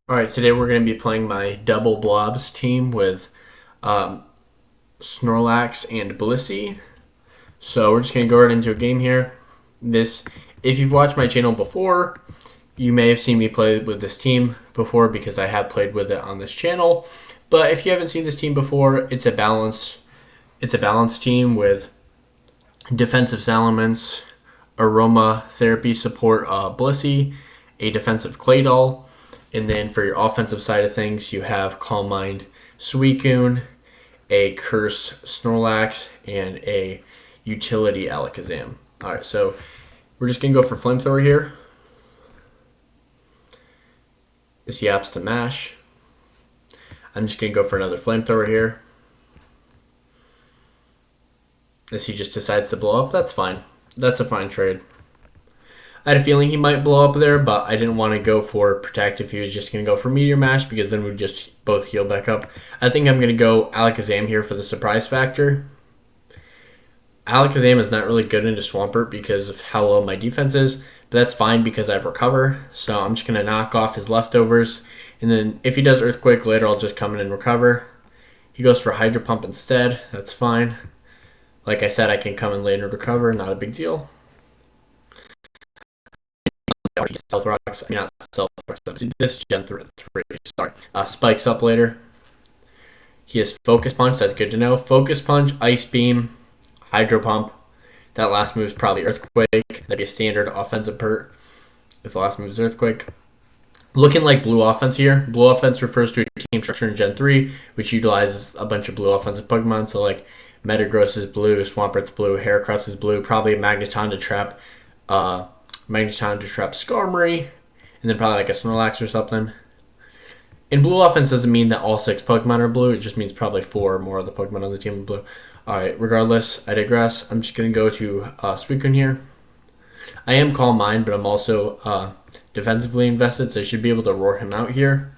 Alright, today we're going to be playing my Double Blobs team with um, Snorlax and Blissey. So we're just going to go right into a game here. If you've watched my channel before, you may have seen me play with this team before because I have played with it on this channel. But if you haven't seen this team before, it's a balanced team with defensive Salamence, aromatherapy support Blissey, a defensive Claydol, and then for your offensive side of things, you have Calm Mind Suicune, a Curse Snorlax, and a Utility Alakazam. Alright, so we're just going to go for Flamethrower here. This yaps to mash. I'm just going to go for another Flamethrower here. As he just decides to blow up, that's fine. That's a fine trade. I had a feeling he might blow up there, but I didn't want to go for Protect if he was just going to go for Meteor Mash because then we'd just both heal back up. I think I'm going to go Alakazam here for the surprise factor. Alakazam is not really good into Swampert because of how low my defense is, but that's fine because I have Recover. So I'm just going to knock off his leftovers. And then if he does Earthquake later, I'll just come in and recover. He goes for Hydro Pump instead. That's fine. Like I said, I can come in later and recover. Not a big deal. Stealth Rocks, I mean not Stealth Rocks, this is Gen 3, sorry. Spikes up later. He has Focus Punch, that's good to know. Focus Punch, Ice Beam, Hydro Pump. That last move is probably Earthquake. That'd be a standard offensive pert if the last move is Earthquake. Looking like blue offense here. Blue offense refers to a team structure in Gen 3, which utilizes a bunch of blue offensive Pokemon. So like Metagross is blue, Swampert's blue, Heracross is blue, probably a Magneton to trap Skarmory, and then probably like a Snorlax or something. And blue offense doesn't mean that all 6 Pokemon are blue. It just means probably 4 or more of the Pokemon on the team are blue. Alright, regardless, I digress. I'm just going to go to Suicune here. I am Calm Mind, but I'm also defensively invested, so I should be able to roar him out here.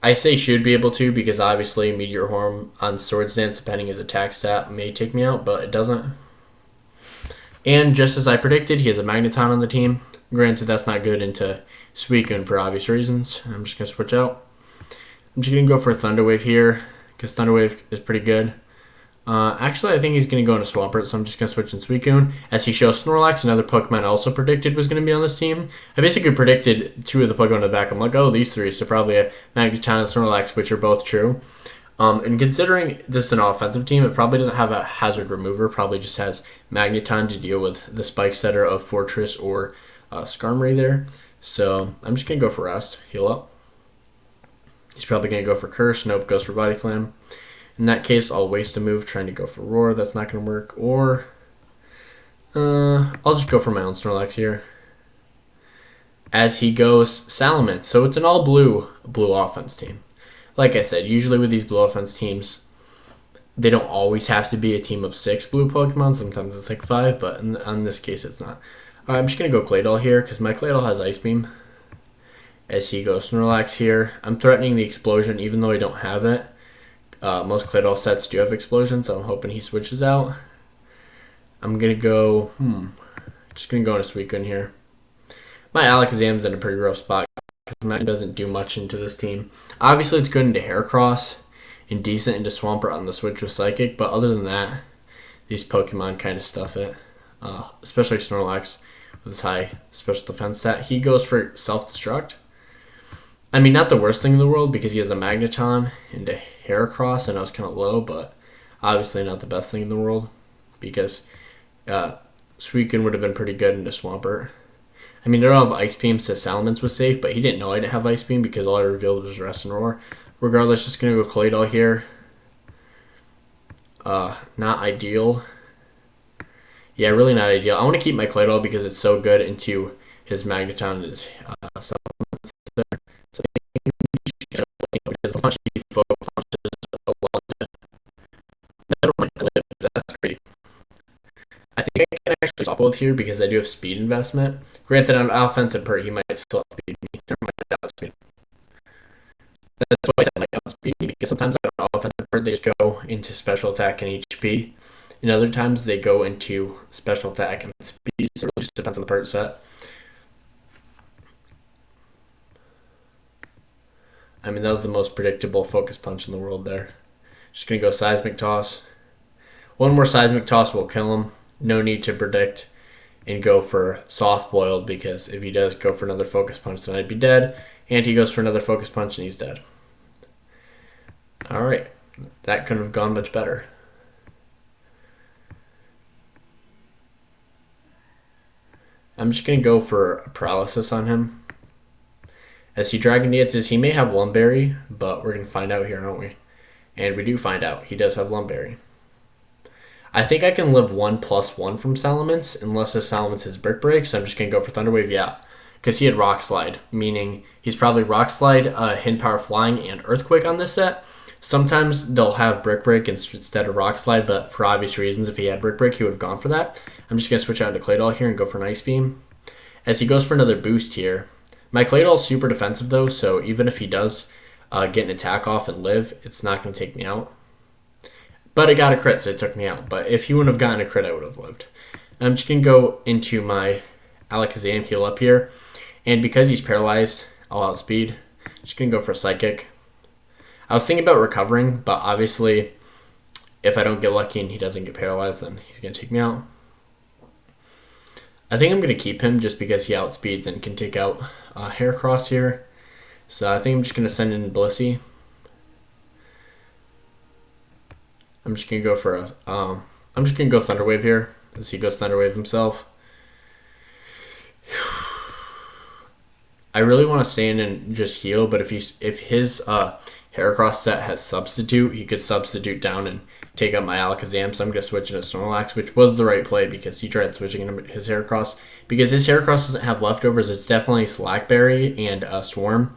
I say should be able to because obviously Meteor Horn on Swords Dance, depending his attack stat, may take me out, but it doesn't. And just as I predicted, he has a Magneton on the team. Granted, that's not good into Suicune for obvious reasons. I'm just going to switch out. I'm just going to go for Thunder Wave here, because Thunder Wave is pretty good. Actually, I think he's going to go into Swampert, so I'm just going to switch in Suicune. As he shows Snorlax, another Pokemon I also predicted was going to be on this team. I basically predicted 2 of the Pokemon in the back. I'm like, oh, these 3, so probably a Magneton and Snorlax, which are both true. And considering this is an offensive team, it probably doesn't have a hazard remover. Probably just has Magneton to deal with the spike setter of Fortress or Skarmory there. So I'm just going to go for Rest. Heal up. He's probably going to go for Curse. Nope, goes for Body Slam. In that case, I'll waste a move trying to go for Roar. That's not going to work. Or I'll just go for my own Snorlax here. As he goes Salamence. So it's an all-blue offense team. Like I said, usually with these blue offense teams, they don't always have to be a team of 6 blue Pokemon. Sometimes it's like 5, but in this case, it's not. I'm just going to go Claydol here because my Claydol has Ice Beam. As he goes Snorlax here. I'm threatening the Explosion even though I don't have it. Most Claydol sets do have Explosion, so I'm hoping he switches out. I'm going to go, just going to go into Suicune here. My Alakazam's in a pretty rough spot. It doesn't do much into this team. Obviously, it's good into Heracross and decent into Swampert on the switch with Psychic, but other than that, these Pokemon kind of stuff it. Especially Snorlax with his high special defense stat. He goes for Self-Destruct. I mean, not the worst thing in the world because he has a Magneton into Heracross, and I was kind of low, but obviously not the best thing in the world because Suicune would have been pretty good into Swampert. I mean, they don't have Ice Beam, so Salamence was safe, but he didn't know I didn't have Ice Beam because all I revealed was Rest and Roar. Regardless, just going to go Claydol here. Not ideal. Yeah, really not ideal. I want to keep my Claydol because it's so good into his Magneton and his Salamence there. So that's great. I think I can actually swap both here because I do have speed investment. Granted, on offensive pert, he might still outspeed me. Never mind, outspeed. That's why I said like outspeed me because sometimes on offensive pert they just go into special attack and HP, and other times they go into special attack and speed. So it really just depends on the pert set. I mean, that was the most predictable focus punch in the world there. Just going to go Seismic Toss. One more Seismic Toss will kill him. No need to predict and go for Soft Boiled, because if he does go for another focus punch, then I'd be dead. And he goes for another focus punch and he's dead. Alright, that couldn't have gone much better. I'm just going to go for a Paralysis on him. As he Dragon Dances, he may have Lumberry, but we're going to find out here, aren't we? And we do find out. He does have Lumberry. I think I can live 1+1 from Salamence, unless his Salamence has Brick Break, so I'm just going to go for Thunder Wave, yeah. Because he had Rock Slide, meaning he's probably Rock Slide, Hidden Power Flying, and Earthquake on this set. Sometimes they'll have Brick Break instead of Rock Slide, but for obvious reasons, if he had Brick Break, he would have gone for that. I'm just going to switch out to Claydol here and go for an Ice Beam. As he goes for another boost here, my Claydol is super defensive though, so even if he does get an attack off and live, it's not going to take me out. But it got a crit, so it took me out. But if he wouldn't have gotten a crit, I would have lived. I'm just going to go into my Alakazam, heal up here. And because he's paralyzed, I'll outspeed. Just going to go for a Psychic. I was thinking about recovering, but obviously, if I don't get lucky and he doesn't get paralyzed, then he's going to take me out. I think I'm going to keep him just because he outspeeds and can take out Heracross here. So I think I'm just going to send in Blissey. I'm just going to go for a... I'm just going to go Thunder Wave here, as he goes Thunder Wave himself. I really want to stay in and just heal, but if his Heracross set has Substitute, he could Substitute down and take out my Alakazam, so I'm going to switch into Snorlax, which was the right play because he tried switching into his Heracross. Because his Heracross doesn't have leftovers, it's definitely Slackberry and Swarm.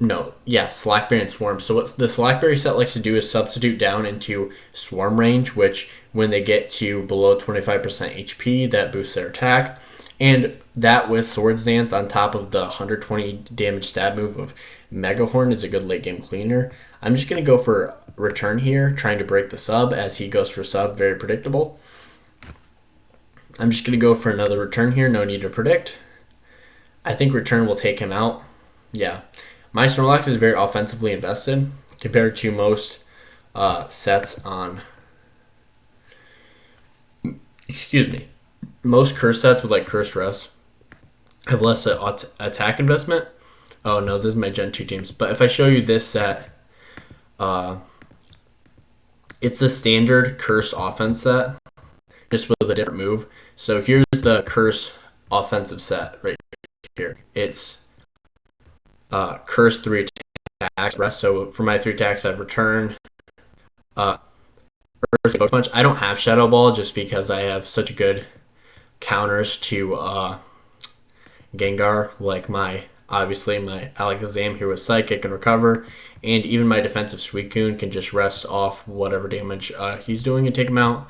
No, yeah, Slackberry and Swarm. So what the Slackberry set likes to do is substitute down into Swarm range, which when they get to below 25% HP, that boosts their attack. And that with Swords Dance on top of the 120 damage stab move of Mega Horn is a good late game cleaner. I'm just going to go for Return here, trying to break the sub as he goes for sub, very predictable. I'm just going to go for another Return here, no need to predict. I think Return will take him out. Yeah. My Snorlax is very offensively invested compared to most sets on... Excuse me. Most curse sets with like Cursed Rest have less attack investment. Oh no, this is my Gen 2 teams. But if I show you this set, it's the standard Curse offense set, just with a different move. So here's the Curse offensive set right here. It's Curse 3 attacks, rest. So for my 3 attacks, I've Return, Earth Punch. I don't have Shadow Ball just because I have such good counters to Gengar, like obviously my Alakazam here with Psychic and Recover, and even my defensive Suicune can just rest off whatever damage he's doing and take him out.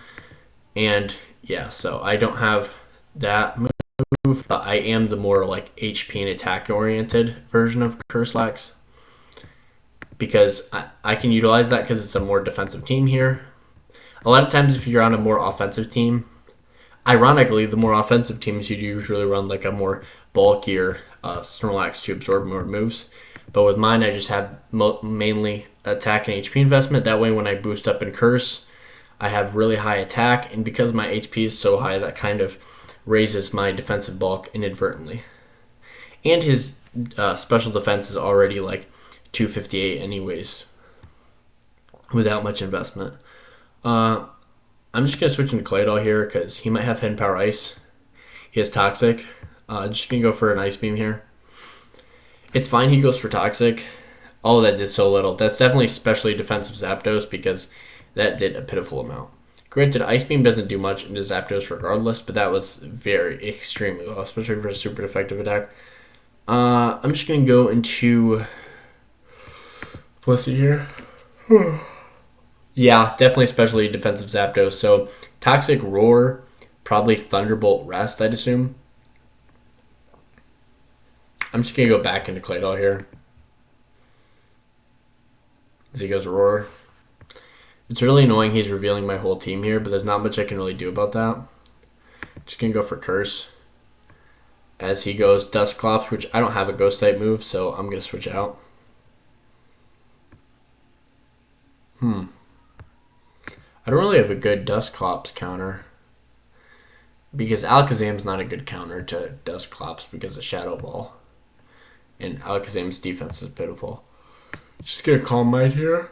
And yeah, so I don't have that move, but I am the more like HP and attack oriented version of Curselax because I can utilize that because it's a more defensive team here. A lot of times if you're on a more offensive team, ironically, the more offensive teams you usually run like a more bulkier Snorlax to absorb more moves. But with mine, I just have mainly attack and HP investment. That way, when I boost up in Curse, I have really high attack. And because my HP is so high, that kind of raises my defensive bulk inadvertently. And his special defense is already like 258 anyways, without much investment. I'm just going to switch into Claydol here because he might have Hidden Power Ice. He has Toxic. Just going to go for an Ice Beam here. It's fine he goes for Toxic. Oh, that did so little. That's definitely especially defensive Zapdos because that did a pitiful amount. Granted, Ice Beam doesn't do much into Zapdos regardless, but that was very extremely low, especially for a super effective attack. I'm just going to go into Blissey here. Yeah, definitely especially defensive Zapdos. So, Toxic Roar, probably Thunderbolt Rest, I'd assume. I'm just going to go back into Claydol here. As he goes Roar. It's really annoying he's revealing my whole team here, but there's not much I can really do about that. Just going to go for Curse. As he goes Dusclops, which I don't have a Ghost type move, so I'm going to switch out. I don't really have a good Dusclops counter. Because Alakazam's not a good counter to Dusclops because of Shadow Ball. And Alakazam's defense is pitiful. Just gonna Calm Mind here.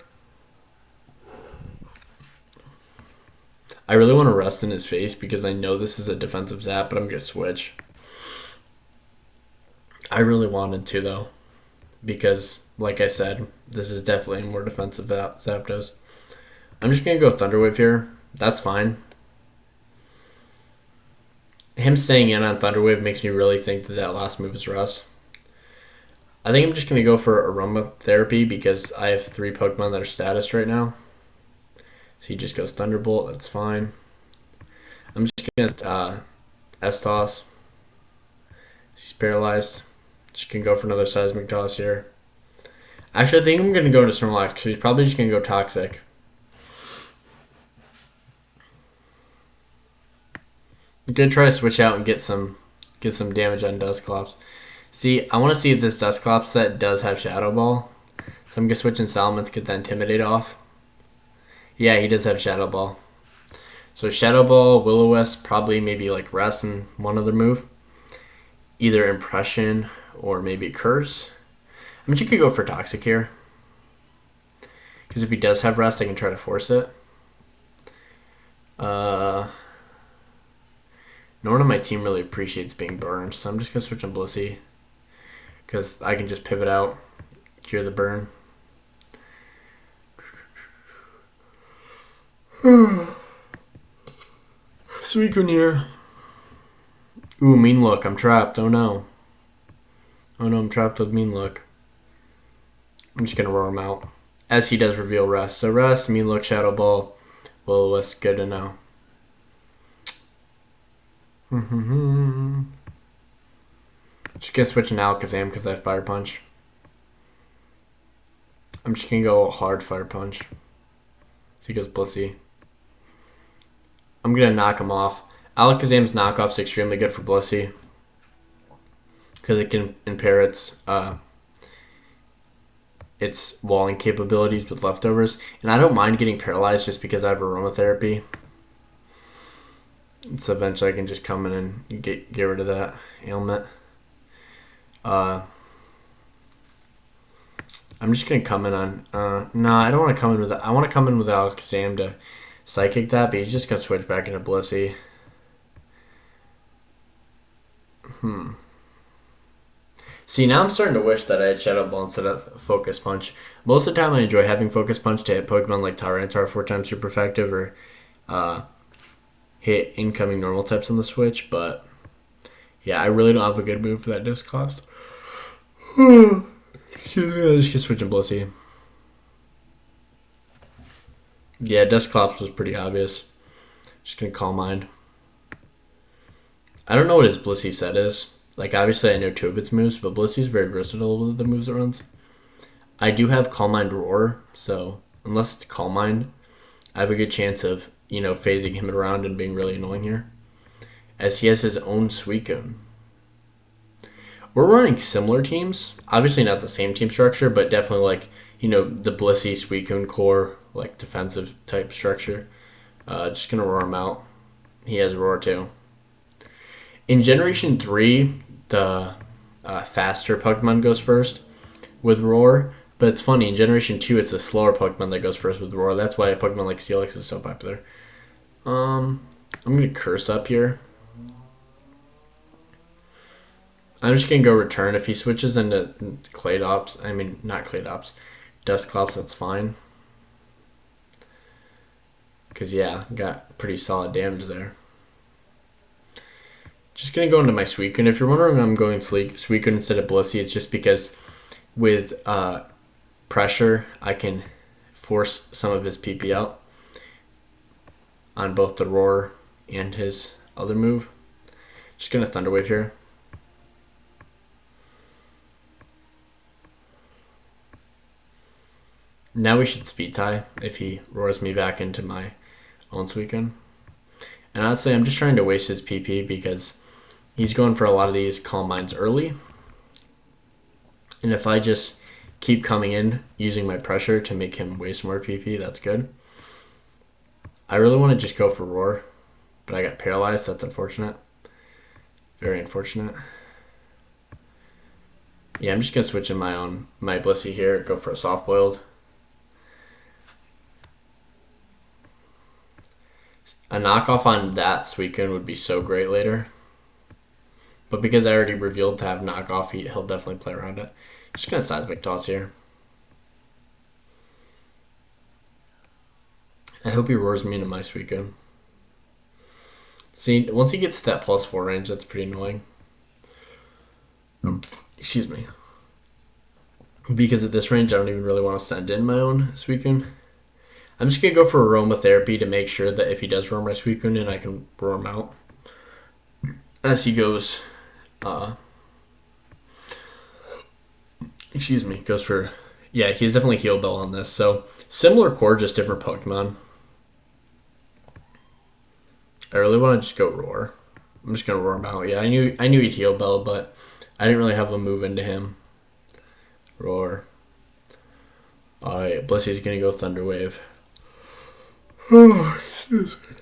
I really want to rest in his face because I know this is a defensive Zap, but I'm gonna switch. I really wanted to though. Because, like I said, this is definitely a more defensive Zapdos. I'm just gonna go Thunder Wave here. That's fine. Him staying in on Thunder Wave makes me really think that that last move is Rust. I think I'm just going to go for Aromatherapy because I have 3 Pokemon that are status right now. So he just goes Thunderbolt. That's fine. I'm just going to S-Toss. He's paralyzed. Just going to go for another Seismic Toss here. Actually, I think I'm going to go into Snorlax because he's probably just going to go Toxic. I'm going to try to switch out and get some damage on Dusclops. See, I want to see if this Dusclops set does have Shadow Ball. So I'm going to switch in Salamence, get the Intimidate off. Yeah, he does have Shadow Ball. So Shadow Ball, Will-O-Wisp, probably maybe like Rest and one other move. Either Impression or maybe Curse. I'm just going to go for Toxic here. Because if he does have Rest, I can try to force it. No one on my team really appreciates being burned, so I'm just going to switch on Blissey. Because I can just pivot out, cure the burn. Suicune. Ooh, Mean Look. I'm trapped. Oh no. Oh no, I'm trapped with Mean Look. I'm just going to roar him out. As he does reveal Rest. So Rest, Mean Look, Shadow Ball, Will-O-Wisp. Good to know. Just gonna switch an Alakazam because I have Fire Punch. I'm just gonna go hard Fire Punch. So he goes Blissey. I'm gonna knock him off. Alakazam's knockoff's extremely good for Blissey because it can impair its walling capabilities with leftovers. And I don't mind getting paralyzed just because I have Aromatherapy. So eventually I can just come in and get rid of that ailment. I'm just gonna come in on. No, I don't want to come in with that. I want to come in with Alakazam to Psychic that, but he's just gonna switch back into Blissey. See, now I'm starting to wish that I had Shadow Ball instead of Focus Punch. Most of the time, I enjoy having Focus Punch to hit Pokemon like Tyranitar 4 times super effective, or hit incoming normal types on the switch, but yeah, I really don't have a good move for that Dusclops. Excuse me, I just get switching Blissey. Yeah, Dusclops was pretty obvious. Just gonna Calm Mind. I don't know what his Blissey set is. Like, obviously I know 2 of its moves, but Blissey's very versatile with the moves it runs. I do have Calm Mind Roar, so unless it's Calm Mind, I have a good chance of, phasing him around and being really annoying here. As he has his own Suicune. We're running similar teams. Obviously not the same team structure, but definitely like, the Blissey Suicune core, like defensive type structure. Just going to roar him out. He has Roar too. In Generation 3, the faster Pokemon goes first with Roar. But it's funny, in Generation 2, it's the slower Pokemon that goes first with Roar. That's why a Pokemon like Steelix is so popular. I'm going to Curse up here. I'm just going to go Return. If he switches into Claydops, not Claydops, Dusclops, that's fine. Because, yeah, got pretty solid damage there. Just going to go into my Suicune. If you're wondering why I'm going Suicune instead of Blissey, it's just because with pressure, I can force some of his PP out on both the Roar and his other move. Just going to Thunder Wave here. Now we should Speed Tie if he roars me back into my own Suicune. And honestly, I'm just trying to waste his PP because he's going for a lot of these Calm Minds early. And if I just keep coming in using my pressure to make him waste more PP. That's good. I really want to just go for Roar, but I got paralyzed. That's unfortunate. Very unfortunate. Yeah, I'm just going to switch in my Blissey here. Go for a soft boiled. A knockoff on that Suicune would be so great later. But because I already revealed to have knockoff, he'll definitely play around it. Just going to Seismic Toss here. I hope he roars me into my Suicune. See, once he gets to that +4 range, that's pretty annoying. Excuse me. Because at this range, I don't even really want to send in my own Suicune. I'm just going to go for Aromatherapy to make sure that if he does roar my Suicune in, I can roar him out. As he goes, goes for, yeah, he's definitely Heal Bell on this. So, similar core, just different Pokemon. I really want to just go Roar. I'm just going to roar him out. Yeah, I knew he'd Heal Bell, but I didn't really have a move into him. Roar. Alright, Blissey's going to go Thunder Wave. Oh, excuse me.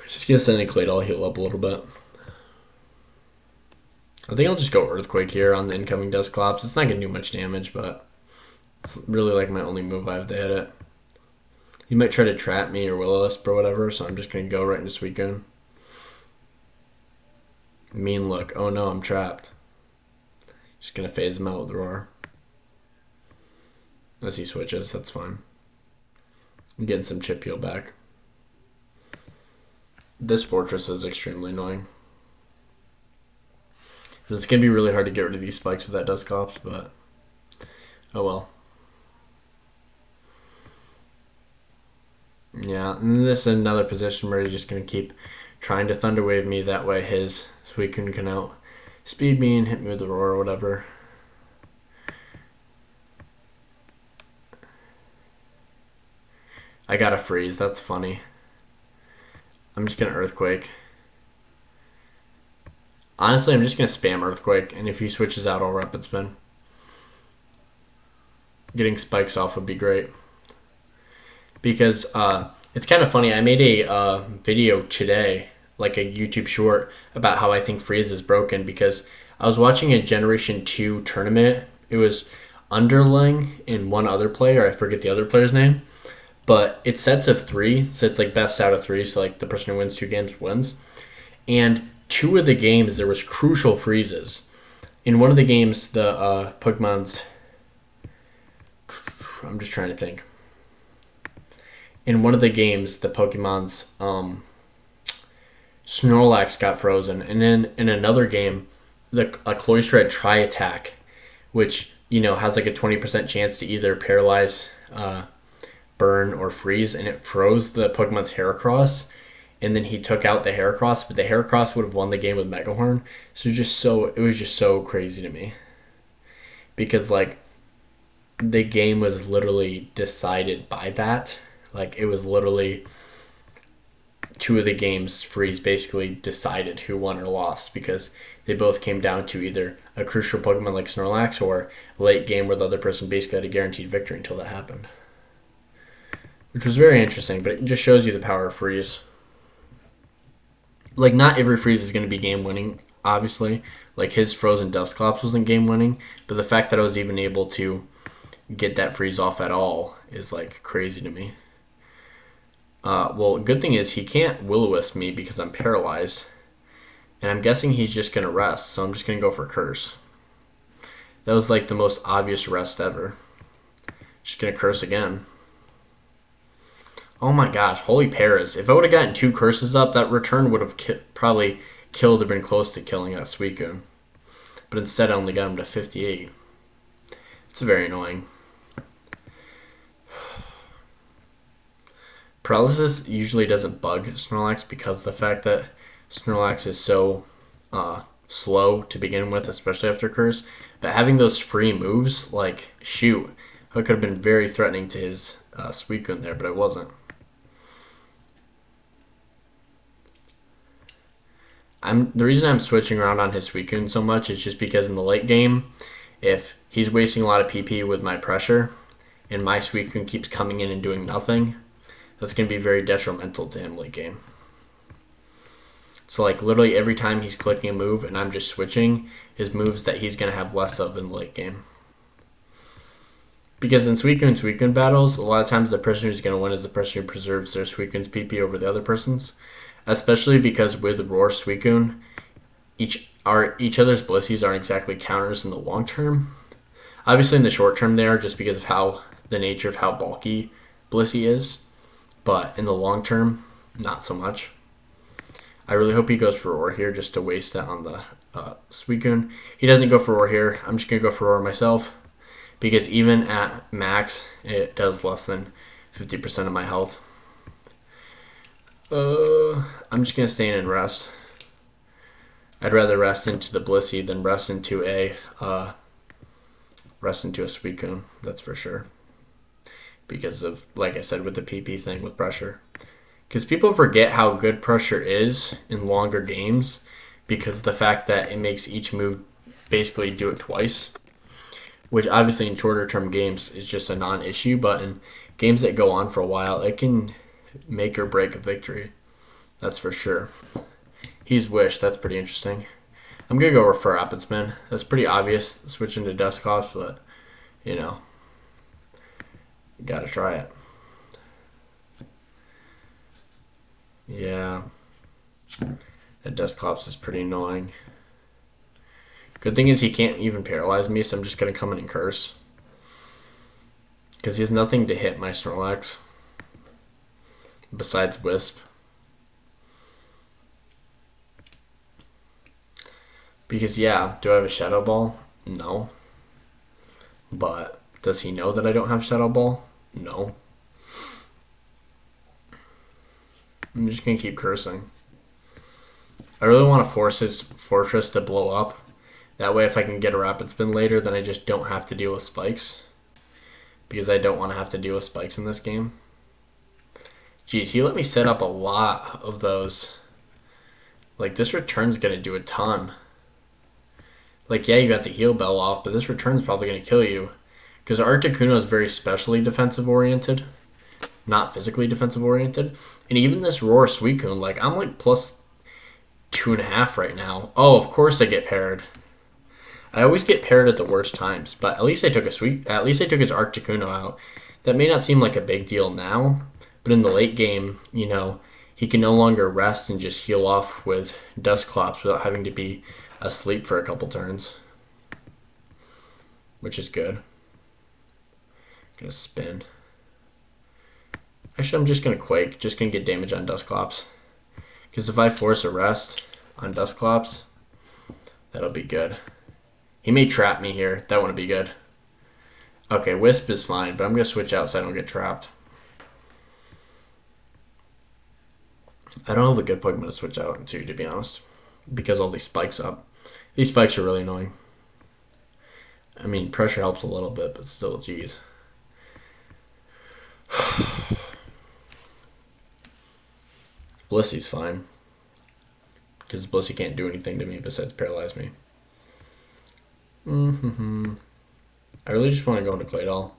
Just going to send in Claydol, heal up a little bit. I think I'll just go Earthquake here on the incoming Dusclops. It's not going to do much damage, but it's really like my only move I have to hit it. He might try to trap me or Will-O-Wisp or whatever, so I'm just going to go right into Suicune. Mean look. Oh no, I'm trapped. Just going to phase him out with Roar. As he switches, that's fine. I'm getting some chip heal back. This Fortress is extremely annoying. It's going to be really hard to get rid of these spikes with that Dusclops, but oh well. Yeah, and this is another position where he's just going to keep trying to Thunder Wave me. That way his Suicune can outspeed me and hit me with the Roar or whatever. I got a freeze. That's funny. I'm just going to Earthquake. Honestly, I'm just going to spam Earthquake, and if he switches out, I'll Rapid Spin. Getting spikes off would be great. Because it's kind of funny. I made a video today, like a YouTube short, about how I think Freeze is broken, because I was watching a Generation 2 tournament. It was Underling and one other player. I forget the other player's name. But it's sets of 3, so it's like best out of 3, so like the person who wins 2 games wins. And 2 of the games, there was crucial freezes. In one of the games, the Pokemon's... I'm just trying to think. In one of the games, the Pokemon's Snorlax got frozen. And then in another game, a Cloyster had Tri-Attack, which, you know, has like a 20% chance to either paralyze... burn or freeze, and it froze the Pokemon's Heracross, and then he took out the Heracross, but the Heracross would have won the game with Megahorn. So it was just so crazy to me, because like the game was literally decided by that. Like it was literally 2 of the games freeze basically decided who won or lost, because they both came down to either a crucial Pokemon like Snorlax or a late game where the other person basically had a guaranteed victory until that happened. Which was very interesting, but it just shows you the power of freeze. Like, not every freeze is going to be game-winning, obviously. Like, his frozen Dusclops wasn't game-winning, but the fact that I was even able to get that freeze off at all is, like, crazy to me. Well, good thing is he can't Will-O-Wisp me because I'm paralyzed. And I'm guessing he's just going to rest, so I'm just going to go for Curse. That was, like, the most obvious rest ever. Just going to Curse again. Oh my gosh, holy Paras. If I would have gotten 2 curses up, that return would have probably killed or been close to killing that Suicune. But instead I only got him to 58. It's very annoying. Paralysis usually doesn't bug Snorlax because of the fact that Snorlax is so slow to begin with, especially after Curse. But having those free moves, like, shoot, it could have been very threatening to his Suicune there, but it wasn't. The reason I'm switching around on his Suicune so much is just because in the late game, if he's wasting a lot of PP with my pressure and my Suicune keeps coming in and doing nothing, that's going to be very detrimental to him late game. So like literally every time he's clicking a move and I'm just switching, his moves that he's going to have less of in the late game. Because in Suicune battles, a lot of times the person who's going to win is the person who preserves their Suicune's PP over the other person's. Especially because with Roar Suicune, each other's Blissey's aren't exactly counters in the long term. Obviously in the short term they are, just because of how the nature of how bulky Blissey is. But in the long term, not so much. I really hope he goes for Roar here just to waste that on the Suicune. He doesn't go for Roar here. I'm just going to go for Roar myself. Because even at max, it does less than 50% of my health. I'm just going to stay in and rest. I'd rather rest into the Blissey than rest into a Suicune, that's for sure. Because of, like I said, with the PP thing with pressure. Because people forget how good pressure is in longer games because of the fact that it makes each move basically do it twice. Which obviously in shorter term games is just a non-issue, but in games that go on for a while, it can make or break a victory. That's for sure. He's Wish, that's pretty interesting. I'm going to go for Rapid Spin. That's pretty obvious, switching to Dusclops, but, you know, gotta try it. Yeah, that Dusclops is pretty annoying. Good thing is he can't even paralyze me, so I'm just going to come in and curse. Because he has nothing to hit my Snorlax. Besides Wisp. Because yeah, do I have a Shadow Ball? No. But does he know that I don't have Shadow Ball? No. I'm just going to keep cursing. I really want to force his Fortress to blow up. That way if I can get a Rapid Spin later, then I just don't have to deal with spikes. Because I don't want to have to deal with spikes in this game. Geez, he let me set up a lot of those. Like, this return's going to do a ton. Like, yeah, you got the heal bell off, but this return's probably going to kill you. Because Articuno is very specially defensive-oriented. Not physically defensive-oriented. And even this Roar Suicune, like, I'm like plus 2.5 right now. Oh, of course I get paired. I always get paired at the worst times, but at least I took his Articuno out. That may not seem like a big deal now, but in the late game, you know, he can no longer rest and just heal off with Dusclops without having to be asleep for a couple turns. Which is good. Gonna spin. Actually, I'm just gonna Quake. Just gonna get damage on Dusclops. Because if I force a rest on Dusclops, that'll be good. He may trap me here. That wouldn't be good. Okay, Wisp is fine, but I'm gonna switch out so I don't get trapped. I don't have a good Pokemon to switch out to be honest. Because all these spikes up. These spikes are really annoying. I mean, pressure helps a little bit, but still, geez. Blissey's fine. Because Blissey can't do anything to me besides paralyze me. I really just want to go into Claydol.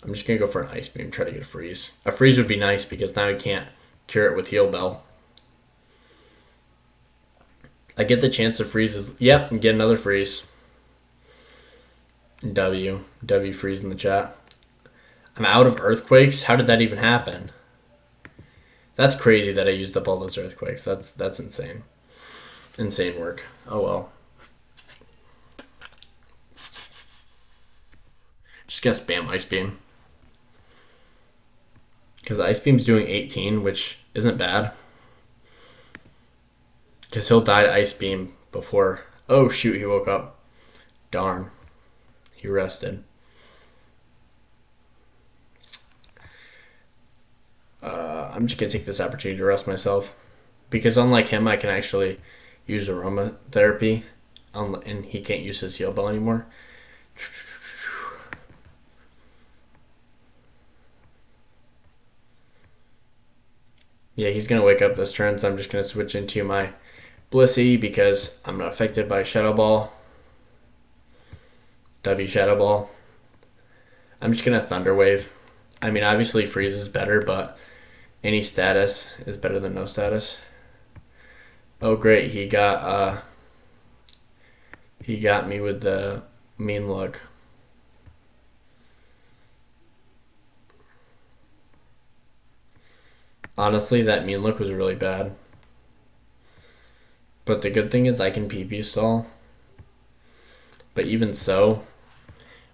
I'm just going to go for an Ice Beam, try to get a Freeze. A Freeze would be nice because now I can't cure it with Heal Bell. I get the chance of freezes. Yep, and get another freeze. W freeze in the chat. I'm out of Earthquakes? How did that even happen? That's crazy that I used up all those Earthquakes. That's insane. Insane work. Oh well. Just gonna spam Ice Beam. Because Ice Beam's doing 18, which isn't bad. Because he'll die to Ice Beam before... Oh, shoot, he woke up. Darn. He rested. I'm just going to take this opportunity to rest myself. Because unlike him, I can actually use aromatherapy. And he can't use his heal bell anymore. Yeah, he's going to wake up this turn, so I'm just going to switch into my Blissey because I'm not affected by Shadow Ball. W Shadow Ball. I'm just going to Thunder Wave. I mean, obviously Freeze is better, but any status is better than no status. Oh, great. He got me with the mean look. Honestly, that mean look was really bad. But the good thing is I can PP stall. But even so,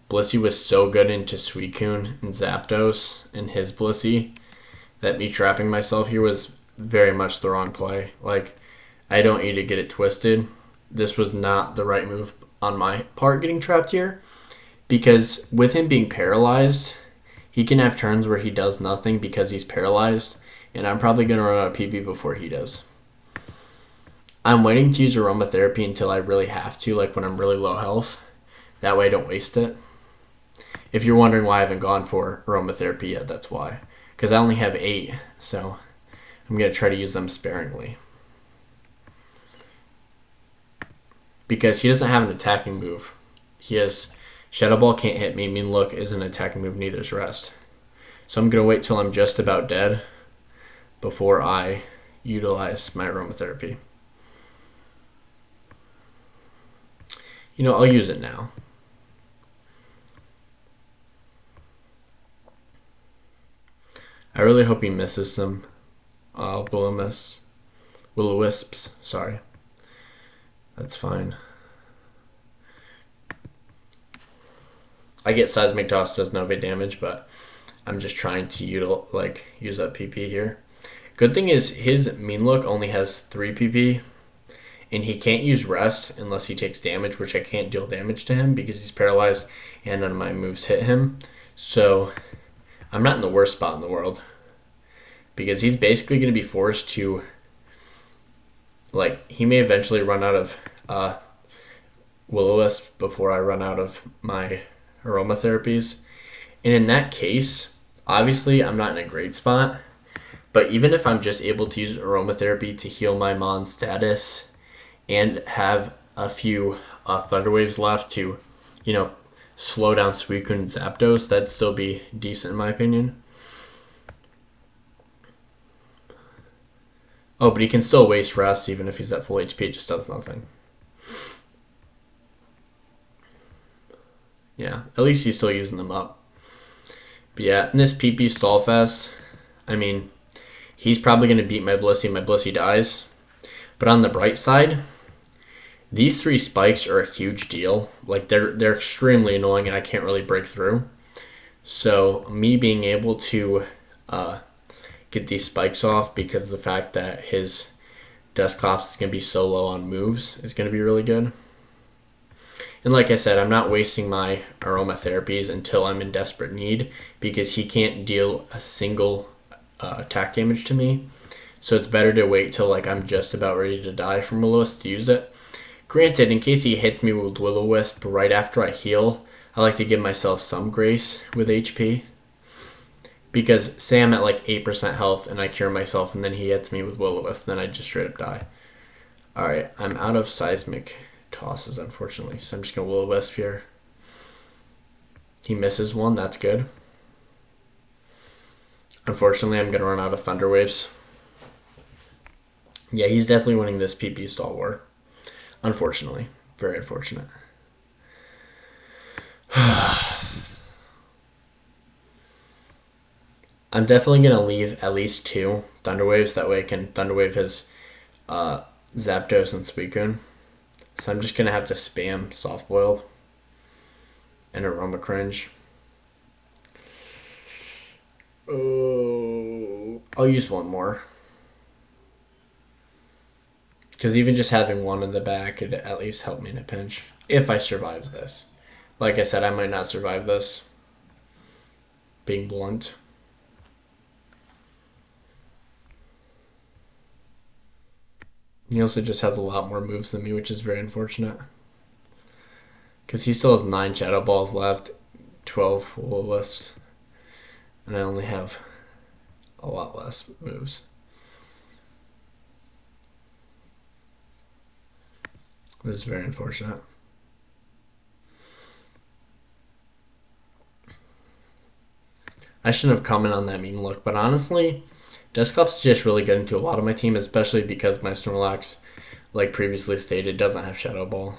Blissey was so good into Suicune and Zapdos and his Blissey that me trapping myself here was very much the wrong play. Like, I don't need to get it twisted. This was not the right move on my part getting trapped here. Because with him being paralyzed, he can have turns where he does nothing because he's paralyzed. And I'm probably going to run out of PP before he does. I'm waiting to use aromatherapy until I really have to, like when I'm really low health. That way I don't waste it. If you're wondering why I haven't gone for aromatherapy yet, that's why. Because I only have 8, so I'm going to try to use them sparingly. Because he doesn't have an attacking move. He has Shadow Ball can't hit me. Mean Look is an attacking move, neither is Rest. So I'm going to wait till I'm just about dead before I utilize my aromatherapy. You know, I'll use it now. I really hope he misses some Will-O-Wisps. Sorry. That's fine. I get Seismic Toss does no big damage, but I'm just trying to use up PP here. Good thing is his Mean Look only has 3 PP, and he can't use Rest unless he takes damage, which I can't deal damage to him because he's paralyzed and none of my moves hit him. So I'm not in the worst spot in the world because he's basically going to be forced to, like, he may eventually run out of Will-O-Wisp before I run out of my aromatherapies. And in that case, obviously I'm not in a great spot, but even if I'm just able to use aromatherapy to heal my Mon status and have a few Thunder Waves left to, you know, slow down Suicune and Zapdos, that'd still be decent in my opinion. Oh, but he can still waste Rest even if he's at full HP, it just does nothing. Yeah, at least he's still using them up. But yeah, in this PP stall fest, I mean, he's probably going to beat my Blissey and my Blissey dies. But on the bright side, these 3 spikes are a huge deal. Like, they're extremely annoying and I can't really break through. So me being able to get these spikes off because of the fact that his Dusclops is going to be so low on moves is going to be really good. And like I said, I'm not wasting my aromatherapies until I'm in desperate need because he can't deal a single attack damage to me. So it's better to wait till like I'm just about ready to die from Will-O-Wisp to use it. Granted, in case he hits me with Will-O-Wisp right after I heal, I like to give myself some grace with HP. Because say I'm at like 8% health and I cure myself and then he hits me with Will-O-Wisp, then I just straight up die. Alright, I'm out of Seismic Tosses, unfortunately. So I'm just going to Will-O-Wisp here. He misses one, that's good. Unfortunately, I'm going to run out of Thunder Waves. Yeah, he's definitely winning this PP stall war. Unfortunately. Very unfortunate. I'm definitely going to leave at least 2 Thunder Waves. That way I can Thunder Wave his Zapdos and Suicune. So I'm just going to have to spam Soft Boiled and Aroma Cringe. Oh, I'll use one more. Because even just having one in the back could at least help me in a pinch. If I survive this. Like I said, I might not survive this. Being blunt. He also just has a lot more moves than me, which is very unfortunate. Because he still has 9 Shadow Balls left, 12 Will-O-Wisps, and I only have a lot less moves. This is very unfortunate. I shouldn't have commented on that mean look, but honestly, Dusclops is just really good into a lot of my team, especially because my Snorlax, like previously stated, doesn't have Shadow Ball.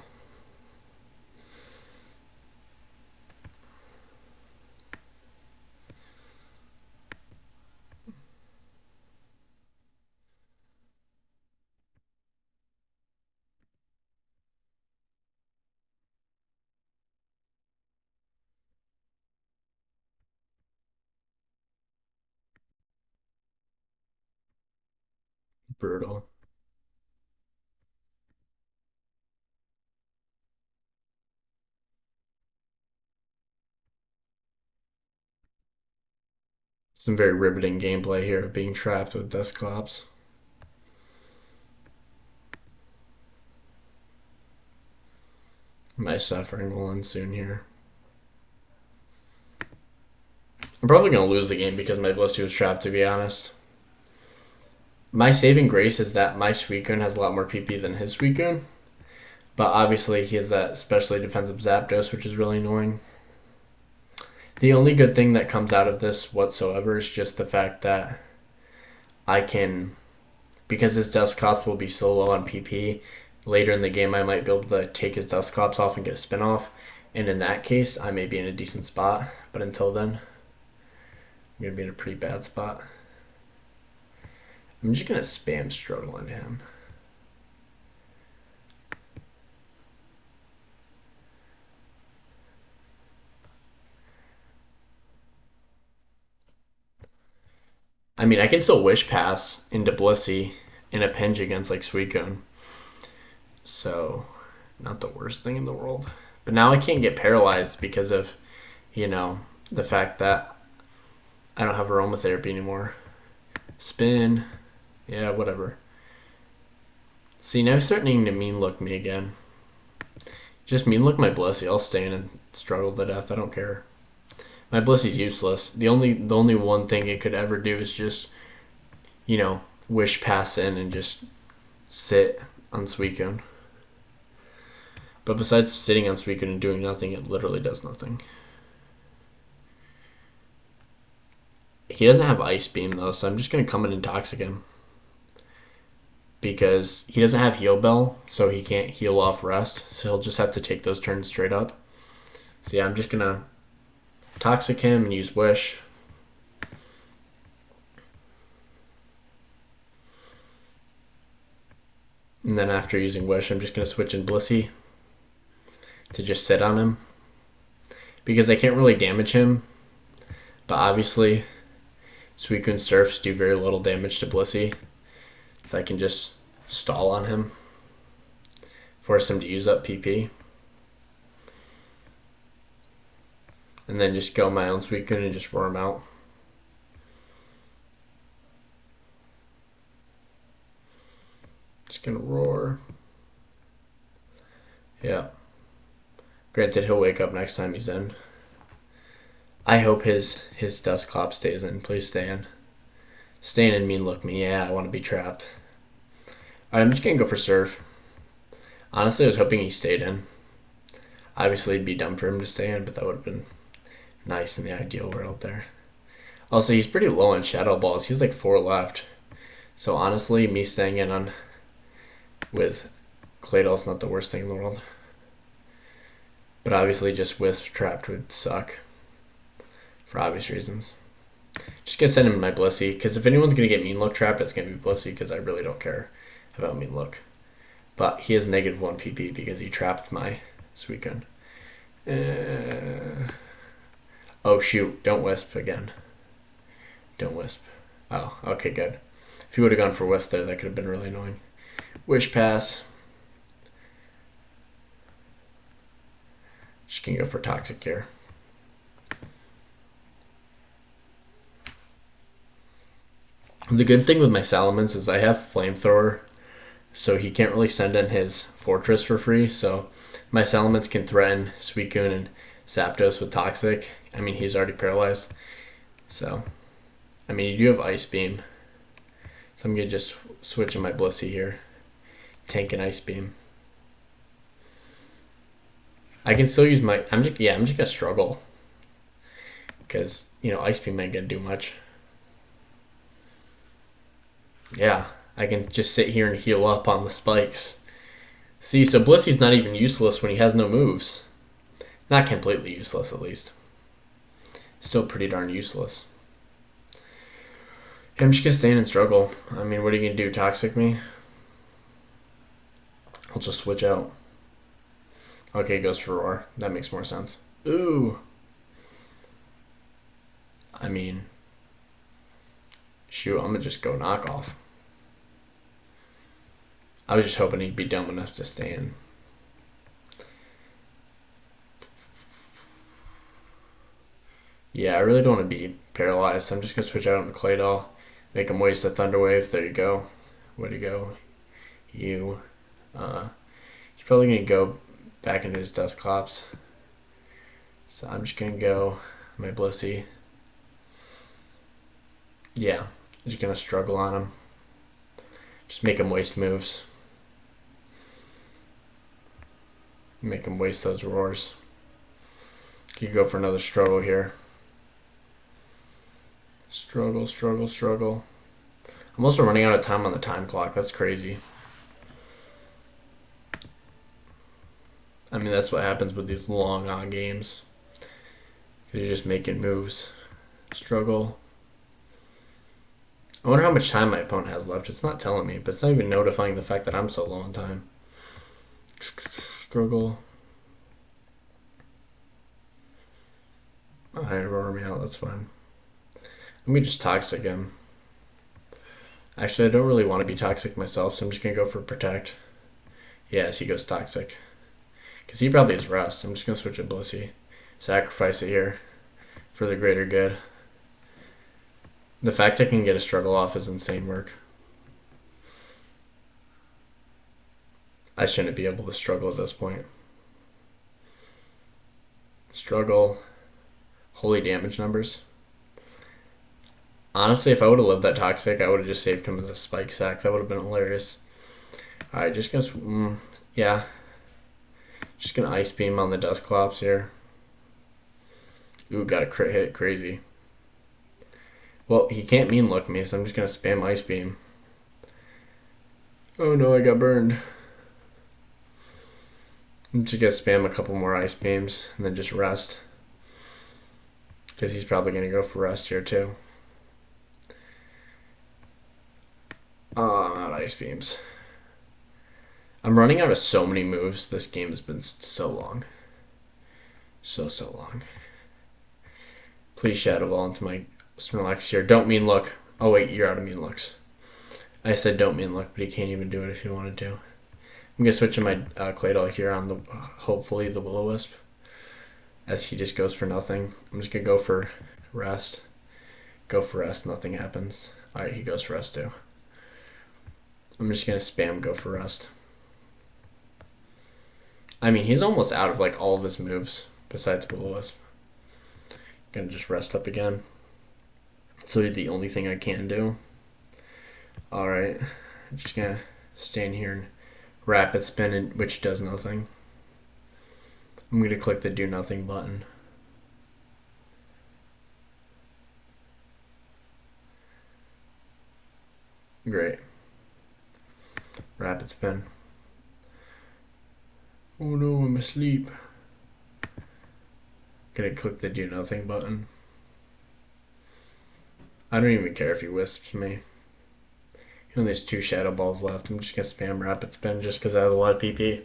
Brutal. Some very riveting gameplay here of being trapped with Dusclops. My suffering will end soon here. I'm probably going to lose the game because my Blissey was trapped, to be honest. My saving grace is that my Suicune has a lot more PP than his Suicune. But obviously he has that specially defensive Zapdos, which is really annoying. The only good thing that comes out of this whatsoever is just the fact that I can, because his Dusclops will be so low on PP, later in the game I might be able to take his Dusclops off and get a spin off. And in that case, I may be in a decent spot. But until then, I'm going to be in a pretty bad spot. I'm just going to spam struggle into him. I mean, I can still Wish Pass into Blissey in a pinch against like Suicune. So, not the worst thing in the world. But now I can't get paralyzed because of, the fact that I don't have aromatherapy anymore. Spin. Yeah, whatever. See, now he's starting to mean look me again. Just mean look my Blissey. I'll stay in and struggle to death. I don't care. My Blissey's useless. The only one thing it could ever do is just, Wish Pass in and just sit on Suicune. But besides sitting on Suicune and doing nothing, it literally does nothing. He doesn't have Ice Beam though, so I'm just going to come in and Toxic him. Because he doesn't have Heal Bell, so he can't heal off Rest. So he'll just have to take those turns straight up. So yeah, I'm just going to Toxic him and use Wish. And then after using Wish, I'm just going to switch in Blissey to just sit on him. Because I can't really damage him. But obviously, Suicune Surfs do very little damage to Blissey. So I can just stall on him. Force him to use up PP. And then just go my own Suicune and just roar him out. Just gonna roar. Yeah. Granted, he'll wake up next time he's in. I hope his Dusclops stays in. Please stay in. Stay in and mean look me. Yeah, I want to be trapped. Alright, I'm just gonna go for Surf. Honestly, I was hoping he stayed in. Obviously, it'd be dumb for him to stay in, but that would have been nice in the ideal world there. Also, he's pretty low on Shadow Balls. He has like 4 left. So honestly, me staying in on with Claydol is not the worst thing in the world. But obviously, just Wisp trapped would suck. For obvious reasons. Just gonna send him my Blissey, because if anyone's gonna get Mean Look trapped, it's gonna be Blissey, because I really don't care about Mean Look. But he has -1 PP because he trapped my Suicune. Oh shoot, don't Wisp again. Don't Wisp. Oh, okay, good. If he would have gone for Wisp there, that could have been really annoying. Wish Pass. Just gonna go for Toxic here. The good thing with my Salamence is I have Flamethrower, so he can't really send in his Fortress for free, so my Salamence can threaten Suicune and Zapdos with Toxic. I mean, he's already paralyzed. So, I mean, you do have Ice Beam. So I'm going to just switch in my Blissey here. Tank and Ice Beam. I can still use my... I'm just going to struggle. Because, Ice Beam ain't gonna do much. Yeah, I can just sit here and heal up on the spikes. See, so Blissey's not even useless when he has no moves. Not completely useless, at least. Still pretty darn useless. I'm just gonna stand and struggle. I mean, what are you gonna do? Toxic me? I'll just switch out. Okay, goes for Roar. That makes more sense. Ooh. I mean, shoot, I'm gonna just go knockoff. I was just hoping he'd be dumb enough to stay in. Yeah, I really don't want to be paralyzed. I'm just gonna switch out on the Claydol. Make him waste a Thunder Wave. There you go. Way to go. You. He's probably gonna go back into his Dusclops. So I'm just gonna go my Blissey. Yeah, I'm just gonna struggle on him. Just make him waste moves. Make him waste those roars. You could go for another struggle here. Struggle, struggle, struggle. I'm also running out of time on the time clock. That's crazy. I mean, that's what happens with these long on games. You're just making moves. Struggle. I wonder how much time my opponent has left. It's not telling me, but it's not even notifying the fact that I'm so low on time. Struggle. Alright, roar me out. That's fine. Let me just toxic him. Actually, I don't really want to be toxic myself, so I'm just going to go for protect. Yes, he goes toxic. Because he probably has rest. I'm just going to switch to Blissey. Sacrifice it here for the greater good. The fact I can get a struggle off is insane work. I shouldn't be able to struggle at this point. Struggle. Holy damage numbers. Honestly, if I would have lived that toxic, I would have just saved him as a spike sack. That would have been hilarious. Alright, just gonna... yeah. Just gonna Ice Beam on the Dusclops here. Ooh, got a crit hit. Crazy. Well, he can't mean look me, so I'm just gonna spam Ice Beam. Oh no, I got burned. I'm just gonna spam a couple more Ice Beams and then just rest. Because he's probably gonna go for rest here too. Oh, I'm out of Ice Beams. I'm running out of so many moves. This game has been so long. So long. Please Shadow Ball into my Snorlax here. Don't mean look. Oh wait, you're out of mean looks. I said don't mean look, but he can't even do it if he wanted to. I'm gonna switch to my Claydol here on the hopefully the Will-O-Wisp, as he just goes for nothing. I'm just gonna go for rest. Go for rest. Nothing happens. All right, he goes for rest too. I'm just gonna spam go for rest. I mean, he's almost out of like all of his moves besides Will-O-Wisp. Gonna just rest up again. It's literally the only thing I can do. Alright, I'm just gonna stand here and rapid spin, which does nothing. I'm gonna click the do nothing button. Great. Rapid spin. Oh no, I'm asleep. Gonna click the do nothing button. I don't even care if he wisps me. You know, there's 2 Shadow Balls left. I'm just gonna spam Rapid Spin just because I have a lot of PP.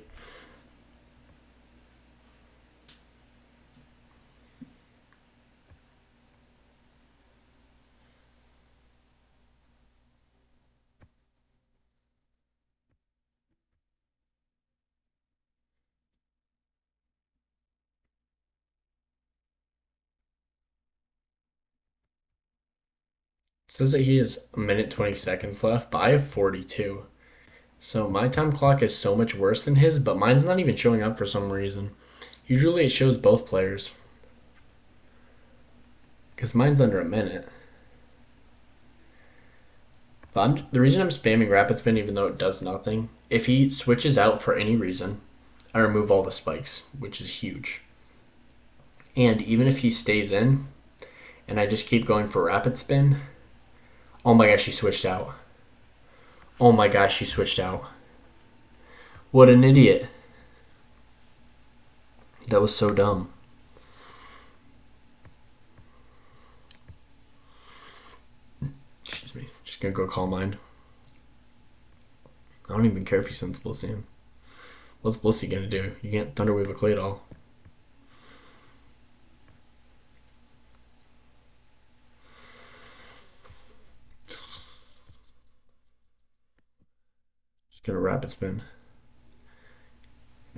It says that he has 1 minute 20 seconds left, but I have 42. So my time clock is so much worse than his, but mine's not even showing up for some reason. Usually it shows both players. Because mine's under 1 minute. But the reason I'm spamming Rapid Spin, even though it does nothing, if he switches out for any reason, I remove all the spikes, which is huge. And even if he stays in, and I just keep going for rapid spin. Oh my gosh, she switched out. Oh my gosh, she switched out. What an idiot. That was so dumb. Excuse me. Just gonna go Calm Mind. I don't even care if he sends Blissey in. What's Blissey gonna do? You can't Thunderwave a Claydol. Just gonna Rapid Spin.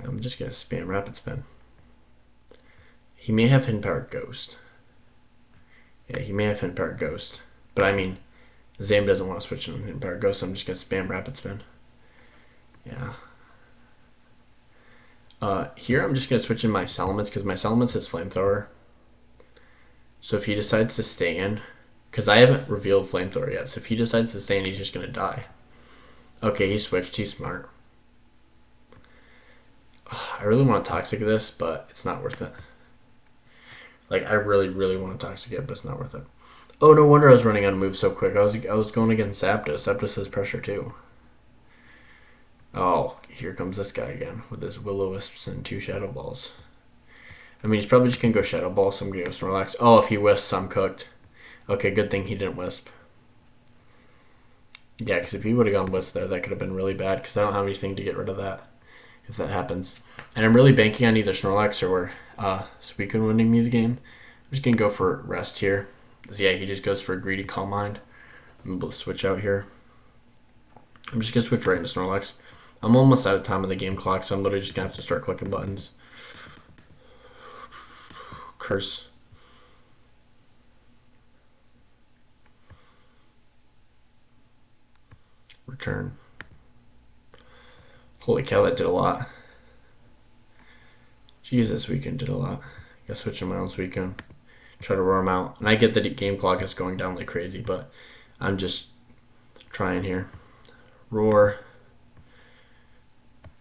I'm just gonna spam Rapid Spin. He may have Hidden Power Ghost. Yeah, he may have Hidden Power Ghost. But I mean, Zam doesn't want to switch in Hidden Power Ghost, so I'm just gonna spam Rapid Spin. Yeah. Here I'm just gonna switch in my Salamence because my Salamence is Flamethrower. So if he decides to stay in, because I haven't revealed Flamethrower yet, so if he decides to stay in, he's just gonna die. Okay, he switched. He's smart. I really want to Toxic this, but it's not worth it. Like, I really, really want to Toxic it, but it's not worth it. Oh, no wonder I was running out of moves so quick. I was going against Zapdos. Zapdos has pressure too. Oh, here comes this guy again with his Will-O-Wisps and 2 Shadow Balls. I mean, he's probably just going to go Shadow Ball, so I'm going to go Snorlax. Oh, if he Wisps, I'm cooked. Okay, good thing he didn't Wisp. Yeah, because if he would have gone Wisp there, that could have been really bad, because I don't have anything to get rid of that if that happens. And I'm really banking on either Snorlax or Suicune winning me the game. I'm just going to go for Rest here. So yeah, he just goes for a greedy Calm Mind. I'm able to switch out here. I'm just going to switch right into Snorlax. I'm almost out of time on the game clock, so I'm literally just going to have to start clicking buttons. Curse. Return. Holy cow, that did a lot. Jesus, Suicune did a lot. I gotta switch to my own Suicune. Try to roar him out. And I get that the game clock is going down like crazy, but I'm just trying here. Roar.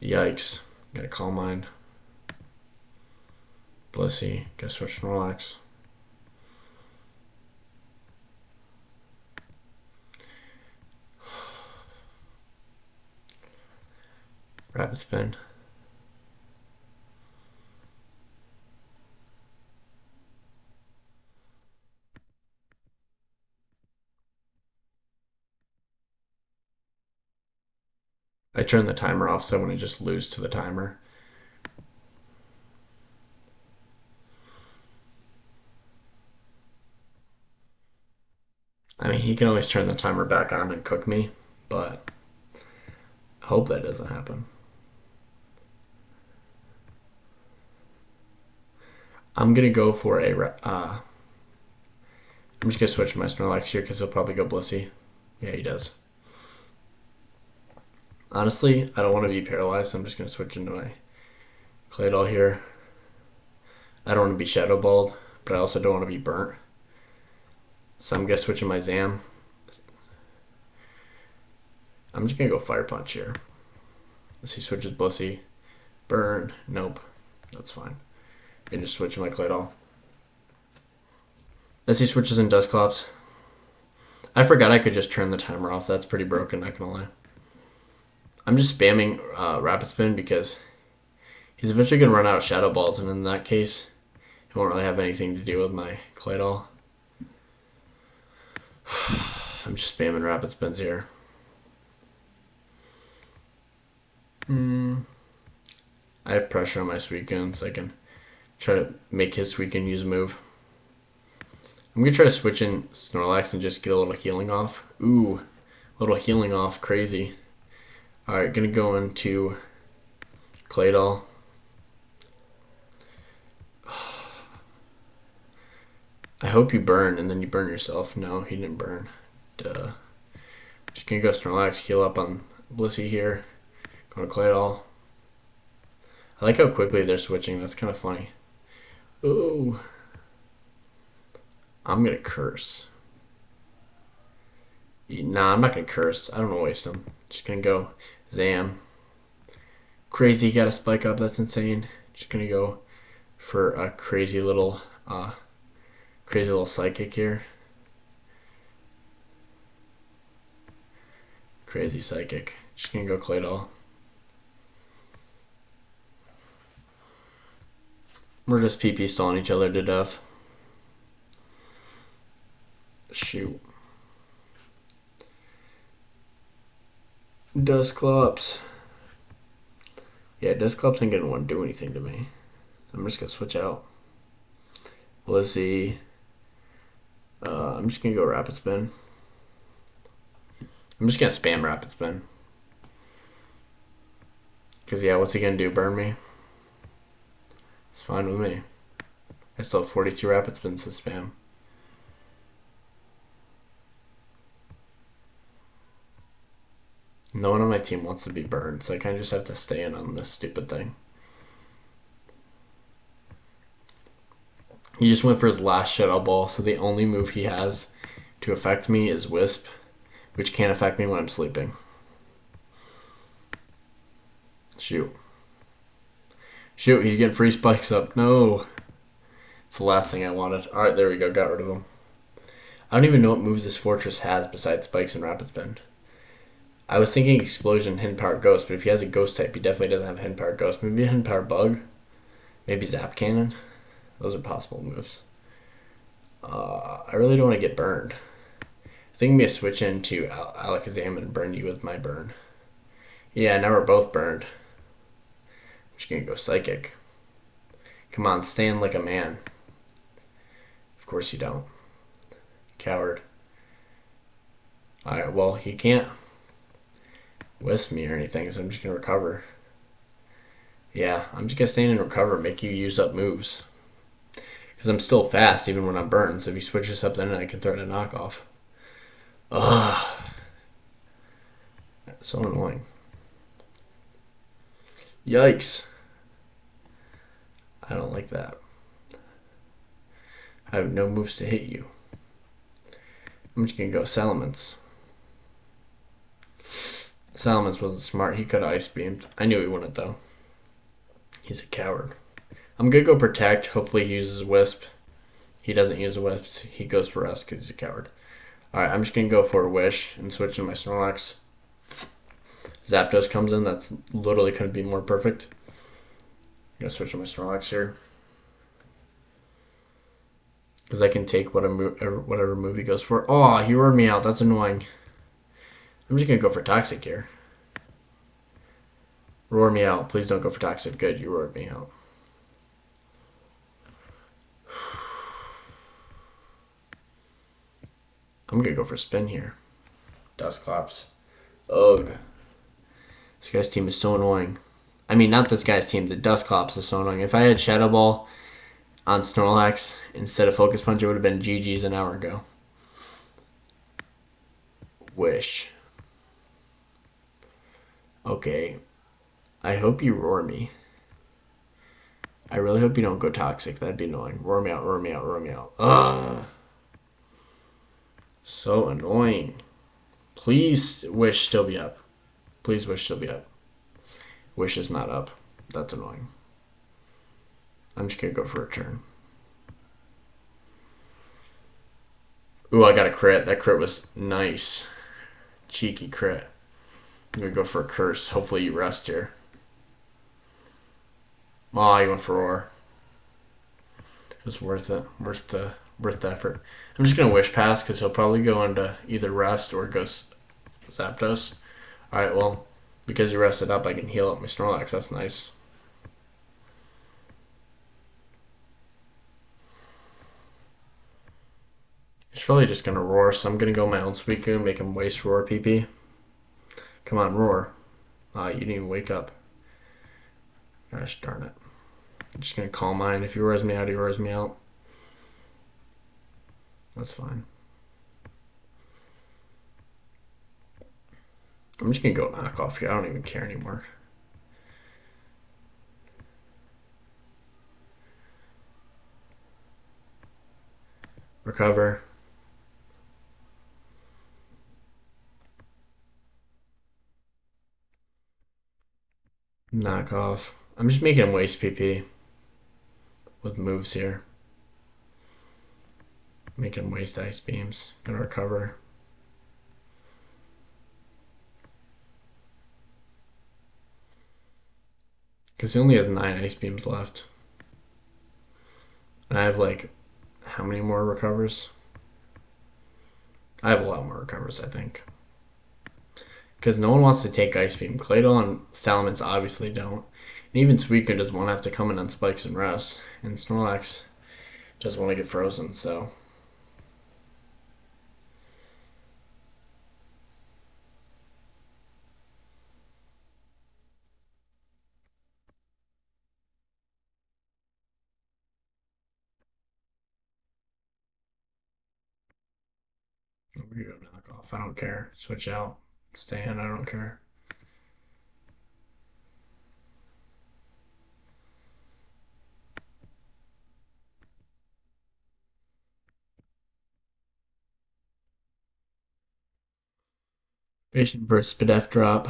Yikes. Gotta Calm Mind. Blissey. Gotta switch Snorlax. Rapid Spin. I turn the timer off so when I just lose to the timer. I mean, he can always turn the timer back on and cook me, but I hope that doesn't happen. I'm going to go for a... I'm just going to switch my Snorlax here because he'll probably go Blissey. Yeah, he does. Honestly, I don't want to be paralyzed, so I'm just going to switch into my Claydol here. I don't want to be Shadow Balled, but I also don't want to be burnt. So I'm going to switch in my Zam. I'm just going to go Fire Punch here. Let's see, switches Blissey. Burn. Nope. That's fine. I can just switch in my Claydol. Let's see, switches in Dusclops. I forgot I could just turn the timer off. That's pretty broken, not going to lie. I'm just spamming Rapid Spin because he's eventually going to run out of Shadow Balls, and in that case, it won't really have anything to do with my Claydol. I'm just spamming Rapid Spins here. I have pressure on my Suicune, so I can try to make his Suicune use a move. I'm going to try to switch in Snorlax and just get a little healing off. Ooh, a little healing off. Crazy. Alright, going to go into Claydol. I hope you burn, and then you burn yourself. No, he didn't burn. Duh. Just going to go Snorlax, heal up on Blissey here. Go to Claydol. I like how quickly they're switching. That's kind of funny. Ooh. I'm going to curse. Nah, I'm not going to curse. I don't want to waste them. Just going to go Zam. Crazy, got a spike up. That's insane. Just going to go for a crazy little Crazy little psychic here. Crazy psychic. Just gonna go Claydol. We're just PP stalling each other to death. Shoot. Dusclops. Yeah, Dusclops ain't gonna want to do anything to me. So I'm just gonna switch out. Blissey. I'm just gonna go Rapid Spin. I'm just gonna spam Rapid Spin. Because, yeah, what's he gonna do? Burn me? It's fine with me. I still have 42 Rapid Spins to spam. No one on my team wants to be burned, so I kind of just have to stay in on this stupid thing. He just went for his last Shadow Ball, so the only move he has to affect me is Wisp, which can't affect me when I'm sleeping. Shoot. Shoot, he's getting free spikes up. No. It's the last thing I wanted. Alright, there we go. Got rid of him. I don't even know what moves this Fortress has besides Spikes and Rapid Spin. I was thinking Explosion, Hidden Power, Ghost, but if he has a Ghost type, he definitely doesn't have Hidden Power, Ghost. Maybe a Hidden Power Bug? Maybe Zap Cannon? Those are possible moves. I really don't want to get burned. I think I'm going to switch into Alakazam and burn you with my burn. Yeah, now we're both burned. I'm just going to go Psychic. Come on, stand like a man. Of course you don't. Coward. Alright, well, he can't Wisp me or anything, so I'm just going to recover. Yeah, I'm just going to stand and recover, make you use up moves. Because I'm still fast even when I'm burned, so if he switches something, I can throw in a knockoff. Ugh. So annoying. Yikes. I don't like that. I have no moves to hit you. I'm just going to go Salamence. Salamence wasn't smart. He could have Ice Beamed. I knew he wouldn't, though. He's a coward. I'm going to go Protect. Hopefully he uses Wisp. He doesn't use Wisp. He goes for Rest because he's a coward. Alright, I'm just going to go for a Wish and switch to my Snorlax. Zapdos comes in. That's literally couldn't be more perfect. I'm going to switch to my Snorlax here. Because I can take whatever move he goes for. Oh, he roared me out. That's annoying. I'm just going to go for Toxic here. Roar me out. Please don't go for Toxic. Good, you roared me out. I'm going to go for Spin here. Dusclops. Ugh. This guy's team is so annoying. I mean, not this guy's team. The Dusclops is so annoying. If I had Shadow Ball on Snorlax instead of Focus Punch, it would have been GG's an hour ago. Wish. Okay. I hope you roar me. I really hope you don't go Toxic. That'd be annoying. Roar me out, roar me out, roar me out. Ugh. So annoying. Please Wish still be up. Please Wish still be up. Wish is not up. That's annoying. I'm just going to go for a turn. Ooh, I got a crit. That crit was nice. Cheeky crit. I'm going to go for a Curse. Hopefully you rest here. Oh, you went for Roar. It was worth it. Worth the effort. I'm just going to Wish Pass because he'll probably go into either Rest or go Zapdos. Alright, well, because he rested up, I can heal up my Snorlax. That's nice. He's probably just going to Roar, so I'm going to go my own Suicune and make him waste Roar PP. Come on, Roar. You didn't even wake up. Gosh darn it. I'm just going to Calm Mind. If he roars me out, he roars me out. That's fine. I'm just going to go Knockoff here. I don't even care anymore. Recover. Knockoff. I'm just making him waste PP with moves here. Make him waste ice beams. Gonna recover. Because he only has 9 ice beams left. And I have like, how many more recovers? I have a lot more recovers, I think. Because no one wants to take Ice Beam. Claydol and Salamence obviously don't. And even Suicune doesn't want to have to come in on spikes and rest. And Snorlax doesn't want to get frozen, so. We're gonna go knock off. I don't care. Switch out. Stay in. I don't care. Patient versus Spadef drop.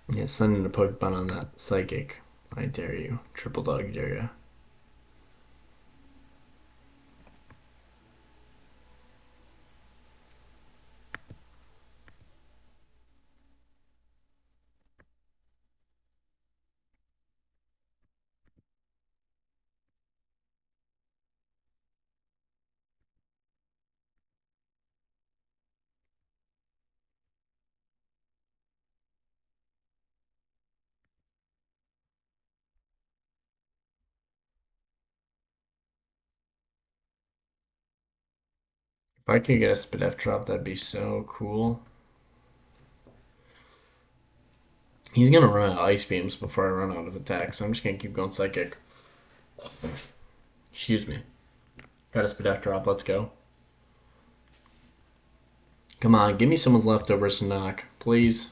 Yeah, sending a Pokemon on that Psychic. I dare you. Triple dog dare you. If I could get a Spadef drop, that'd be so cool. He's gonna run out of Ice Beams before I run out of attack, so I'm just gonna keep going Psychic. Excuse me. Got a Spadef drop, let's go. Come on, give me someone's leftovers to knock, please.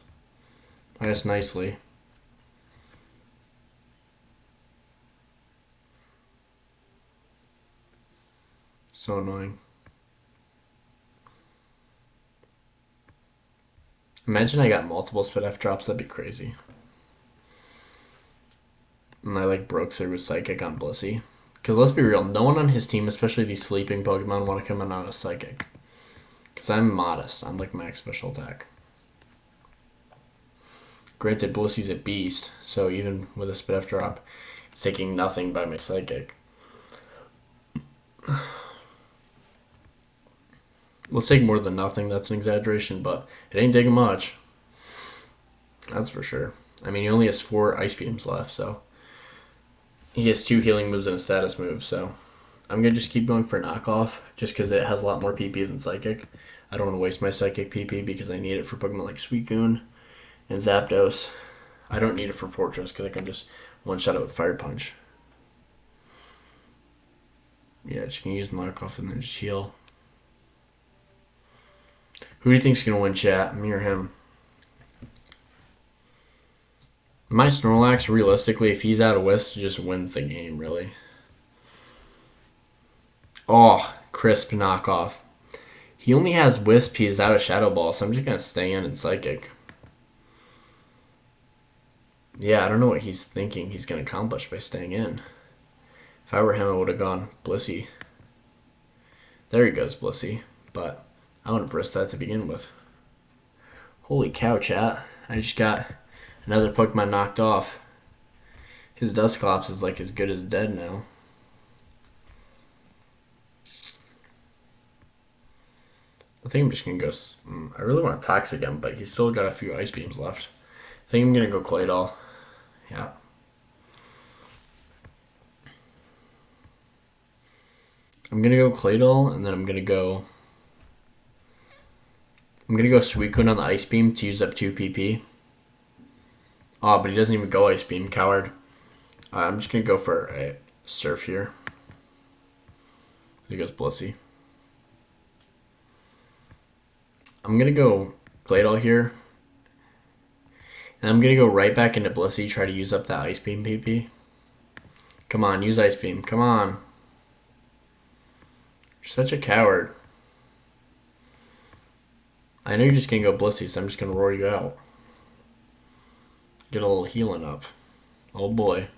That's nicely. So annoying. Imagine I got multiple Spadef drops, that'd be crazy. And I like broke through with Psychic on Blissey. Because let's be real, no one on his team, especially these sleeping Pokemon, want to come in on a Psychic. Because I'm modest. I'm like max special attack. Granted, Blissey's a beast, so even with a Spadef drop, it's taking nothing by my Psychic. We'll take more than nothing, that's an exaggeration, but it ain't taking much. That's for sure. I mean, he only has 4 Ice Beams left, so. He has 2 healing moves and a status move, so. I'm going to just keep going for knockoff, just because it has a lot more PP than Psychic. I don't want to waste my Psychic PP because I need it for Pokemon like Suicune and Zapdos. I don't need it for Fortress because I can just one-shot it with Fire Punch. Yeah, just gonna use knockoff and then just heal. Who do you think's gonna win, chat? Me or him? My Snorlax, realistically, if he's out of Wisp, just wins the game, really. Oh, crisp knockoff. He only has Wisp, he's out of Shadow Ball, so I'm just gonna stay in and Psychic. Yeah, I don't know what he's thinking he's gonna accomplish by staying in. If I were him, I would have gone Blissey. There he goes, Blissey. But I wouldn't have risked that to begin with. Holy cow, chat. I just got another Pokemon knocked off. His Dusclops is like as good as dead now. I think I'm just going to go... I really want to Toxic him, but he's still got a few Ice Beams left. I think I'm going to go Claydol. Yeah. I'm going to go Claydol, and then I'm going to go... Suicune on the Ice Beam to use up 2 PP. Oh, but he doesn't even go Ice Beam, coward. I'm just going to go for a Surf here. He goes Blissey. I'm going to go Claydol here. And I'm going to go right back into Blissey, try to use up that Ice Beam PP. Come on, use Ice Beam. Come on. You're such a coward. I know you're just going to go Blissey, so I'm just going to roar you out. Get a little healing up. Oh boy.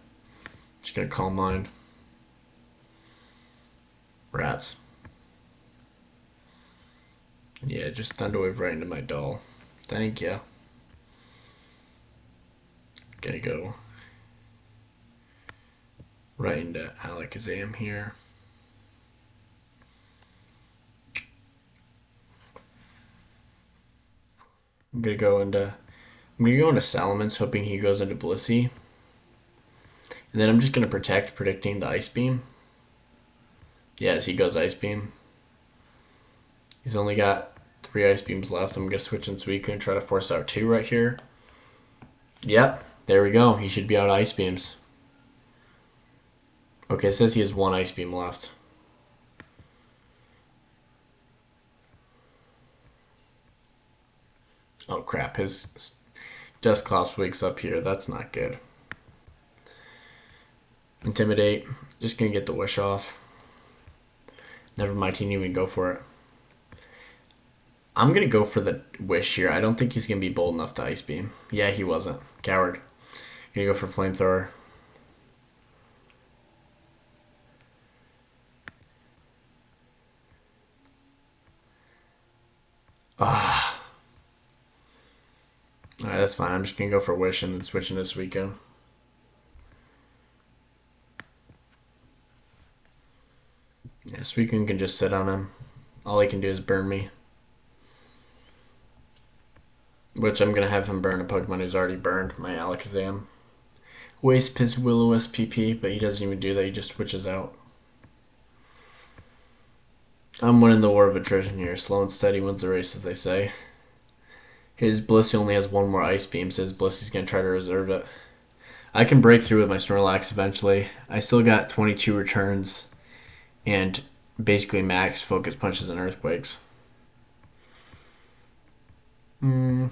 Just gonna Calm Mind. Rats. Yeah, just Thunderwave right into my doll. Thank you. Gonna go right into Alakazam here. I'm gonna go into Salamence, hoping he goes into Blissey. And then I'm just gonna predicting the Ice Beam. Yes, he goes Ice Beam. He's only got 3 Ice Beams left. I'm gonna switch in Suicune and try to force out 2 right here. Yep, there we go. He should be out of Ice Beams. Okay, it says he has 1 Ice Beam left. Oh crap, his Dusclops wakes up here. That's not good. Intimidate. Just gonna get the Wish off. Never mind, he didn't even go for it. I'm gonna go for the Wish here. I don't think he's gonna be bold enough to Ice Beam. Yeah, he wasn't. Coward. Gonna go for Flamethrower. Ah. Alright, that's fine. I'm just gonna go for Wish and then switch into Suicune. Yeah, Suicune can just sit on him. All he can do is burn me. Which I'm gonna have him burn a Pokemon who's already burned, my Alakazam. Waste his Will-O-Wisp PP, but he doesn't even do that, he just switches out. I'm winning the war of attrition here. Slow and steady wins the race, as they say. His Blissey only has 1 more Ice Beam, so his Blissey's going to try to reserve it. I can break through with my Snorlax eventually. I still got 22 returns and basically max Focus Punches and Earthquakes. I'm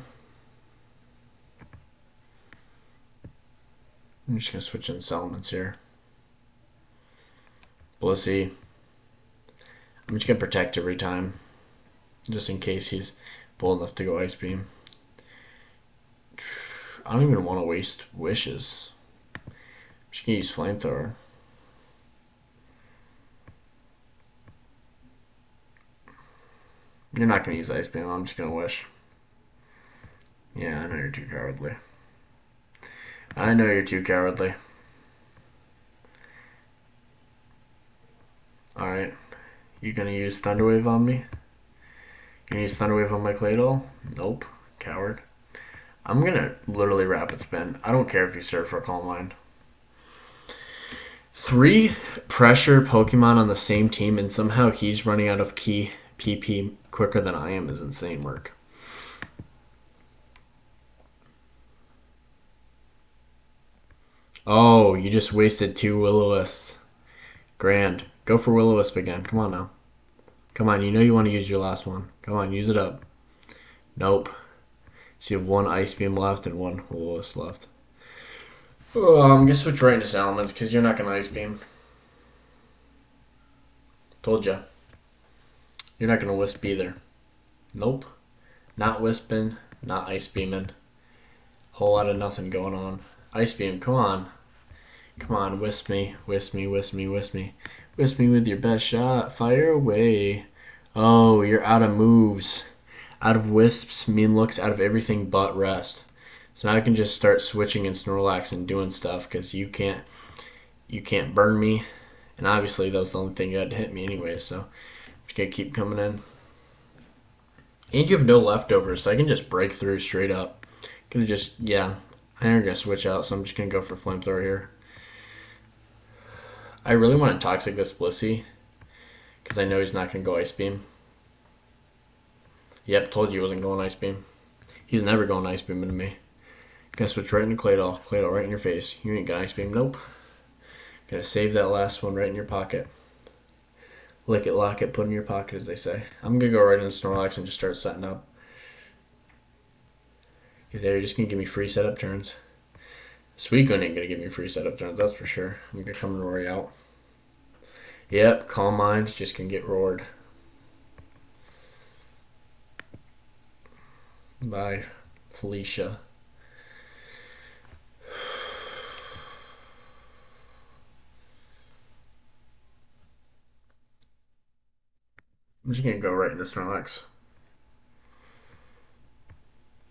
just going to switch in Salamence here. Blissey. I'm just going to protect every time, just in case he's bold enough to go Ice Beam. I don't even want to waste Wishes. I'm just going to use Flamethrower. You're not going to use Ice Beam, I'm just going to Wish. Yeah, I know you're too cowardly. I know you're too cowardly. Alright. You gonna use Thunderwave on me? Gonna use Thunderwave on my Claydol? Nope. Coward. I'm gonna literally Rapid Spin. I don't care if you serve for a Calm Mind. 3 pressure Pokemon on the same team and somehow he's running out of key PP quicker than I am is insane work. Oh, you just wasted 2 Will-O-Wisps. Grand. Go for Will-O-Wisp again. Come on now. Come on, you know you want to use your last one. Come on, use it up. Nope. So you have 1 Ice Beam left and 1 Will-O-Wisp left. Oh, I'm going to switch right into Salamence because you're not going to Ice Beam. Told ya. You're not going to Wisp either. Nope. Not Wisping, not Ice Beaming. Whole lot of nothing going on. Ice Beam, come on. Come on, Wisp me, Wisp me, Wisp me, Wisp me. Wisp me with your best shot. Fire away. Oh, you're out of moves. Out of Wisps, mean looks, out of everything but Rest. So now I can just start switching in Snorlax and doing stuff because you can't burn me. And obviously that was the only thing you had to hit me anyway, so I'm just going to keep coming in. And you have no leftovers, so I can just break through straight up. Gonna just, yeah, I'm going to switch out, so I'm just going to go for Flamethrower here. I really want to Toxic this Blissey because I know he's not going to go Ice Beam. Yep, told you he wasn't going Ice Beam. He's never going Ice Beam into me. Gonna switch right into Claydol. Claydol right in your face. You ain't got Ice Beam. Nope. Gonna save that last one right in your pocket. Lick it, lock it, put it in your pocket, as they say. I'm gonna go right into Snorlax and just start setting up. Because they're just gonna give me free setup turns. Suicune ain't gonna give me free setup turns, that's for sure. I'm gonna come and roar you out. Yep, Calm Mind's just gonna get roared. Bye, Felicia. I'm just gonna go right into Snorlax.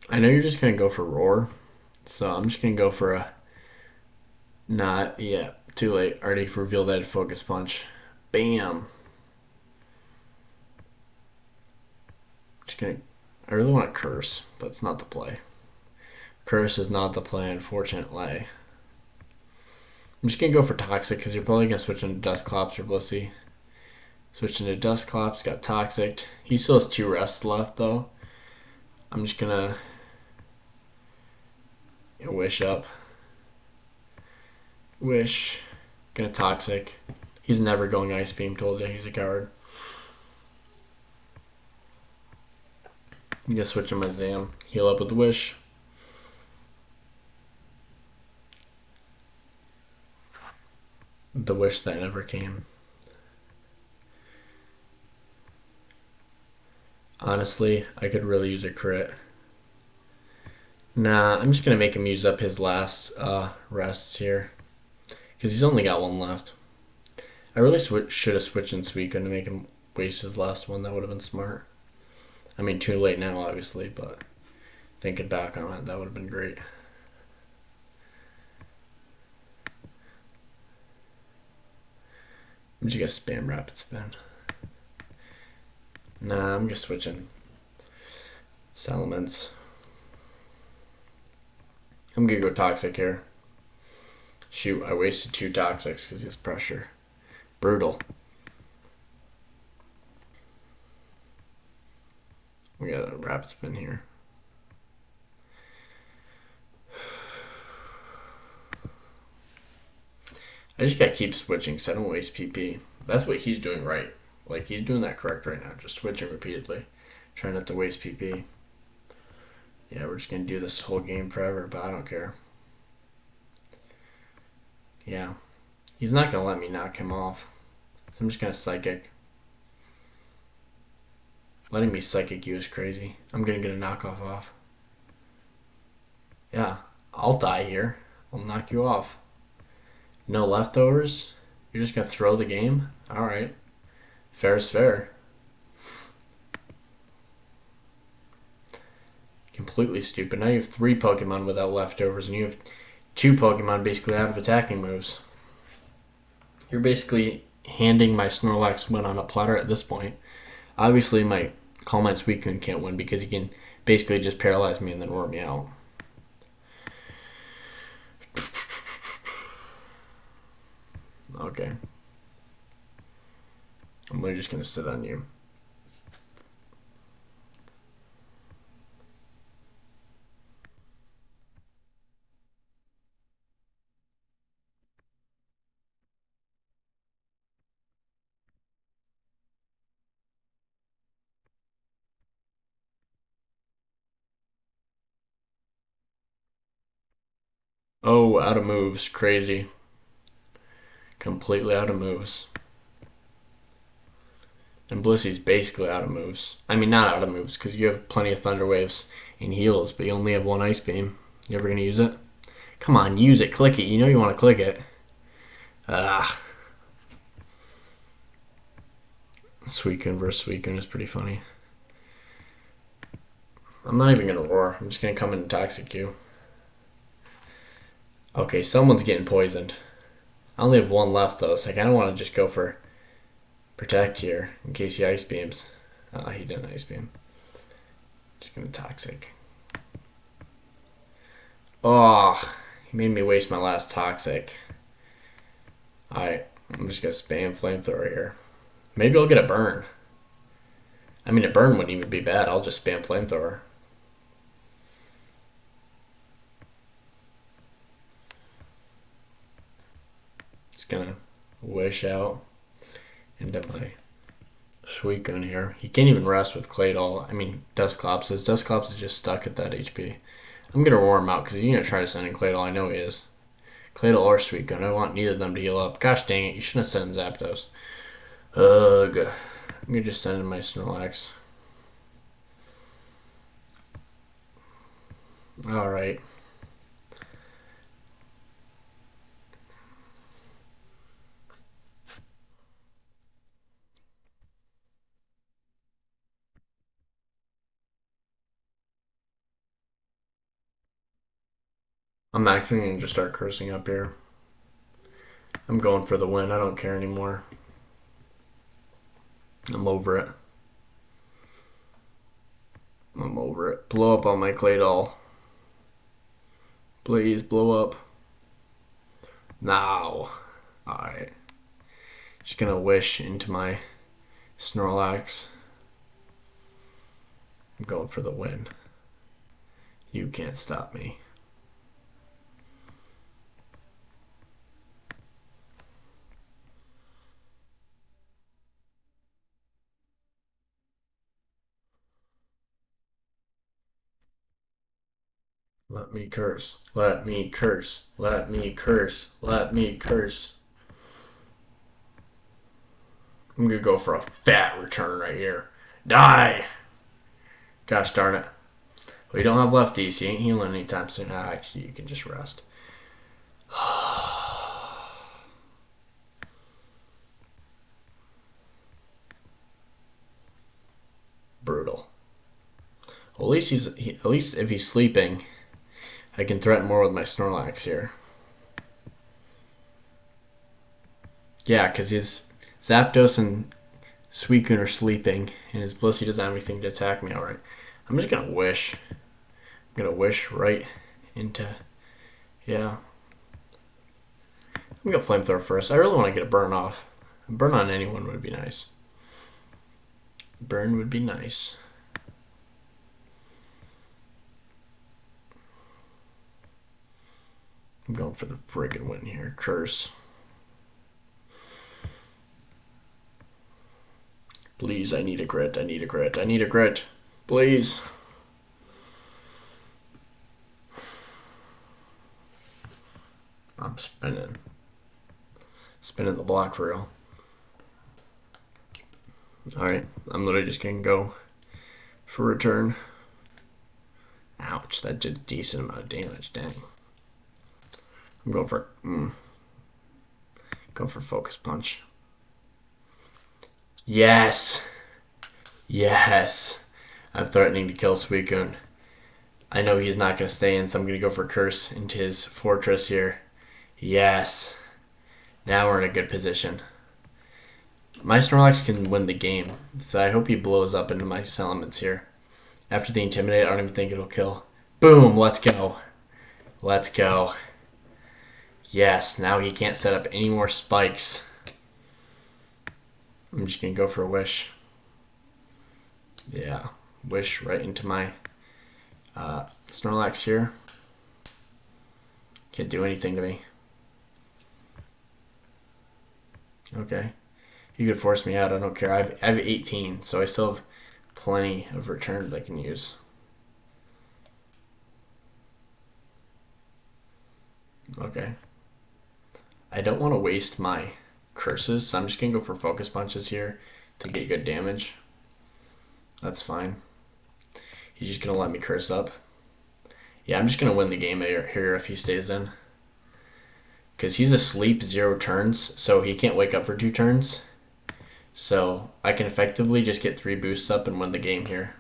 I know you're just gonna go for Roar, so I'm just gonna go for a not yet. Too late. Already revealed that Focus Punch. Bam. Just gonna. I really want to Curse, but it's not the play. Curse is not the play, unfortunately. I'm just gonna go for Toxic because you're probably gonna switch into Dusclops or Blissey. Switching to Dusclops, got Toxic. He still has 2 rests left though. I'm just gonna Wish up. Wish. Gonna Toxic. He's never going Ice Beam, told you he's a coward. I'm gonna switch on my Zam. Heal up with the Wish. The wish that never came. Honestly, I could really use a crit. Nah, I'm just gonna make him use up his last rests here. Because he's only got 1 left. I really should have switched in Suicune to make him waste his last one. That would have been smart. I mean, too late now, obviously, but thinking back on it, that would have been great. I'm just gonna spam Rapid Spin. Nah, I'm just switching Salamence. I'm gonna go Toxic here. Shoot, I wasted 2 Toxics because he has pressure. Brutal. We got a Rapid Spin here. I just gotta keep switching so I don't waste PP. That's what he's doing right. Like, he's doing that correct right now. Just switching repeatedly. Trying not to waste PP. Yeah, we're just gonna do this whole game forever, but I don't care. Yeah. He's not gonna let me knock him off. So I'm just gonna Psychic. Letting me Psychic you is crazy. I'm gonna get a knockoff off. Yeah. I'll die here. I'll knock you off. No leftovers? You're just gonna throw the game? Alright. Fair is fair. Completely stupid. Now you have 3 Pokemon without leftovers, and you have 2 Pokemon basically out of attacking moves. You're basically handing my Snorlax win on a platter at this point. Obviously, my Calm Mind Suicune can't win because he can basically just paralyze me and then roar me out. Okay. I'm really just going to sit on you. Oh, out of moves. Crazy. Completely out of moves. And Blissey's basically out of moves. I mean, not out of moves, because you have plenty of Thunder Waves and heals, but you only have 1 Ice Beam. You ever going to use it? Come on, use it. Click it. You know you want to click it. Ah. Suicune versus Suicune is pretty funny. I'm not even going to roar. I'm just going to come in and Toxic you. Okay, someone's getting poisoned. I only have 1 left, though, so I kind of want to just go for Protect here in case he Ice Beams. He didn't Ice Beam. Just going to Toxic. Oh, he made me waste my last Toxic. Alright, I'm just going to spam Flamethrower here. Maybe I'll get a burn. I mean, a burn wouldn't even be bad. I'll just spam Flamethrower. Just gonna wish out into my Suicune here. He can't even rest with Claydol. I mean, Dusclops. Dusclops is just stuck at that HP. I'm gonna roar him out because he's gonna try to send in Claydol. I know he is. Claydol or Suicune. I want neither of them to heal up. Gosh dang it, you shouldn't have sent in Zapdos. Ugh. I'm gonna just send in my Snorlax. Alright. I'm actually going to just start cursing up here. I'm going for the win. I don't care anymore. I'm over it. I'm over it. Blow up on my Claydol. Please blow up. Now. Alright. Just going to wish into my Snorlax. I'm going for the win. You can't stop me. Let me curse. Let me curse. Let me curse. Let me curse. I'm going to go for a fat return right here. Die! Gosh darn it. Well, you don't have lefties. You ain't healing anytime soon. Actually, you can just rest. Brutal. Well, at least if he's sleeping, I can threaten more with my Snorlax here. Yeah, because his Zapdos and Suicune are sleeping, and his Blissey doesn't have anything to attack me outright. I'm just gonna wish. I'm gonna wish right into. Yeah. I'm gonna flamethrower first. I really want to get a burn off. A burn on anyone would be nice. Burn would be nice. I'm going for the friggin' win here. Curse. Please, I need a crit. I need a crit. I need a crit. Please. I'm spinning. Spinning the block for real. Alright, I'm literally just gonna go for return. Ouch, that did a decent amount of damage, dang. I'm going for go for focus punch. Yes! Yes! I'm threatening to kill Suicune. I know he's not gonna stay in, so I'm gonna go for curse into his fortress here. Yes! Now we're in a good position. My Snorlax can win the game, so I hope he blows up into my Salamence here. After the Intimidate, I don't even think it'll kill. Boom! Let's go. Let's go. Yes, now he can't set up any more spikes. I'm just going to go for a wish. Yeah, wish right into my Snorlax here. Can't do anything to me. Okay. You could force me out, I don't care. I have 18, so I still have plenty of returns I can use. Okay. I don't want to waste my curses, so I'm just going to go for focus punches here to get good damage. That's fine. He's just going to let me curse up. Yeah, I'm just going to win the game here if he stays in. Because he's asleep 0 turns, so he can't wake up for 2 turns. So I can effectively just get 3 boosts up and win the game here.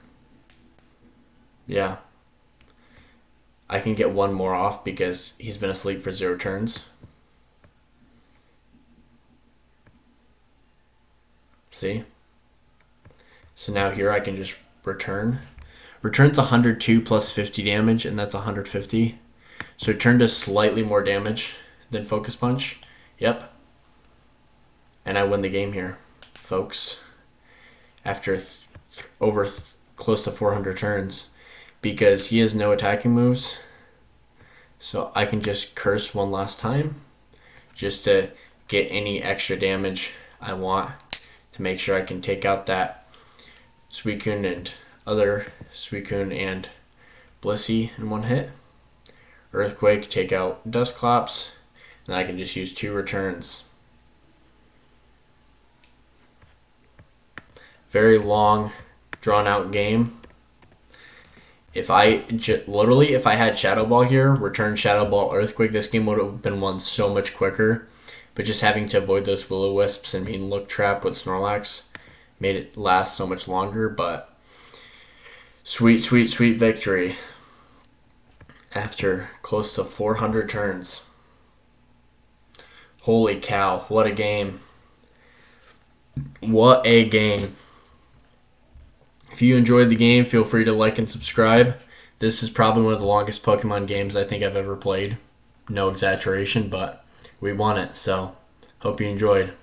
Yeah. I can get 1 more off because he's been asleep for 0 turns. See? So now here I can just return. Return's 102 plus 50 damage, and that's 150. So return does slightly more damage than Focus Punch. Yep. And I win the game here, folks. After close to 400 turns. Because he has no attacking moves. So I can just curse 1 last time. Just to get any extra damage I want. To make sure I can take out that Suicune and other Suicune and Blissey in 1 hit. Earthquake, take out Dusclops, and I can just use 2 returns. Very long, drawn-out game. If I had Shadow Ball here, return Shadow Ball Earthquake, this game would have been won so much quicker. But just having to avoid those Will-O-Wisps and being look trapped with Snorlax made it last so much longer, but sweet, sweet, sweet victory. after close to 400 turns. Holy cow, what a game. What a game. If you enjoyed the game, feel free to like and subscribe. This is probably one of the longest Pokemon games I think I've ever played. No exaggeration, but we won it, so hope you enjoyed.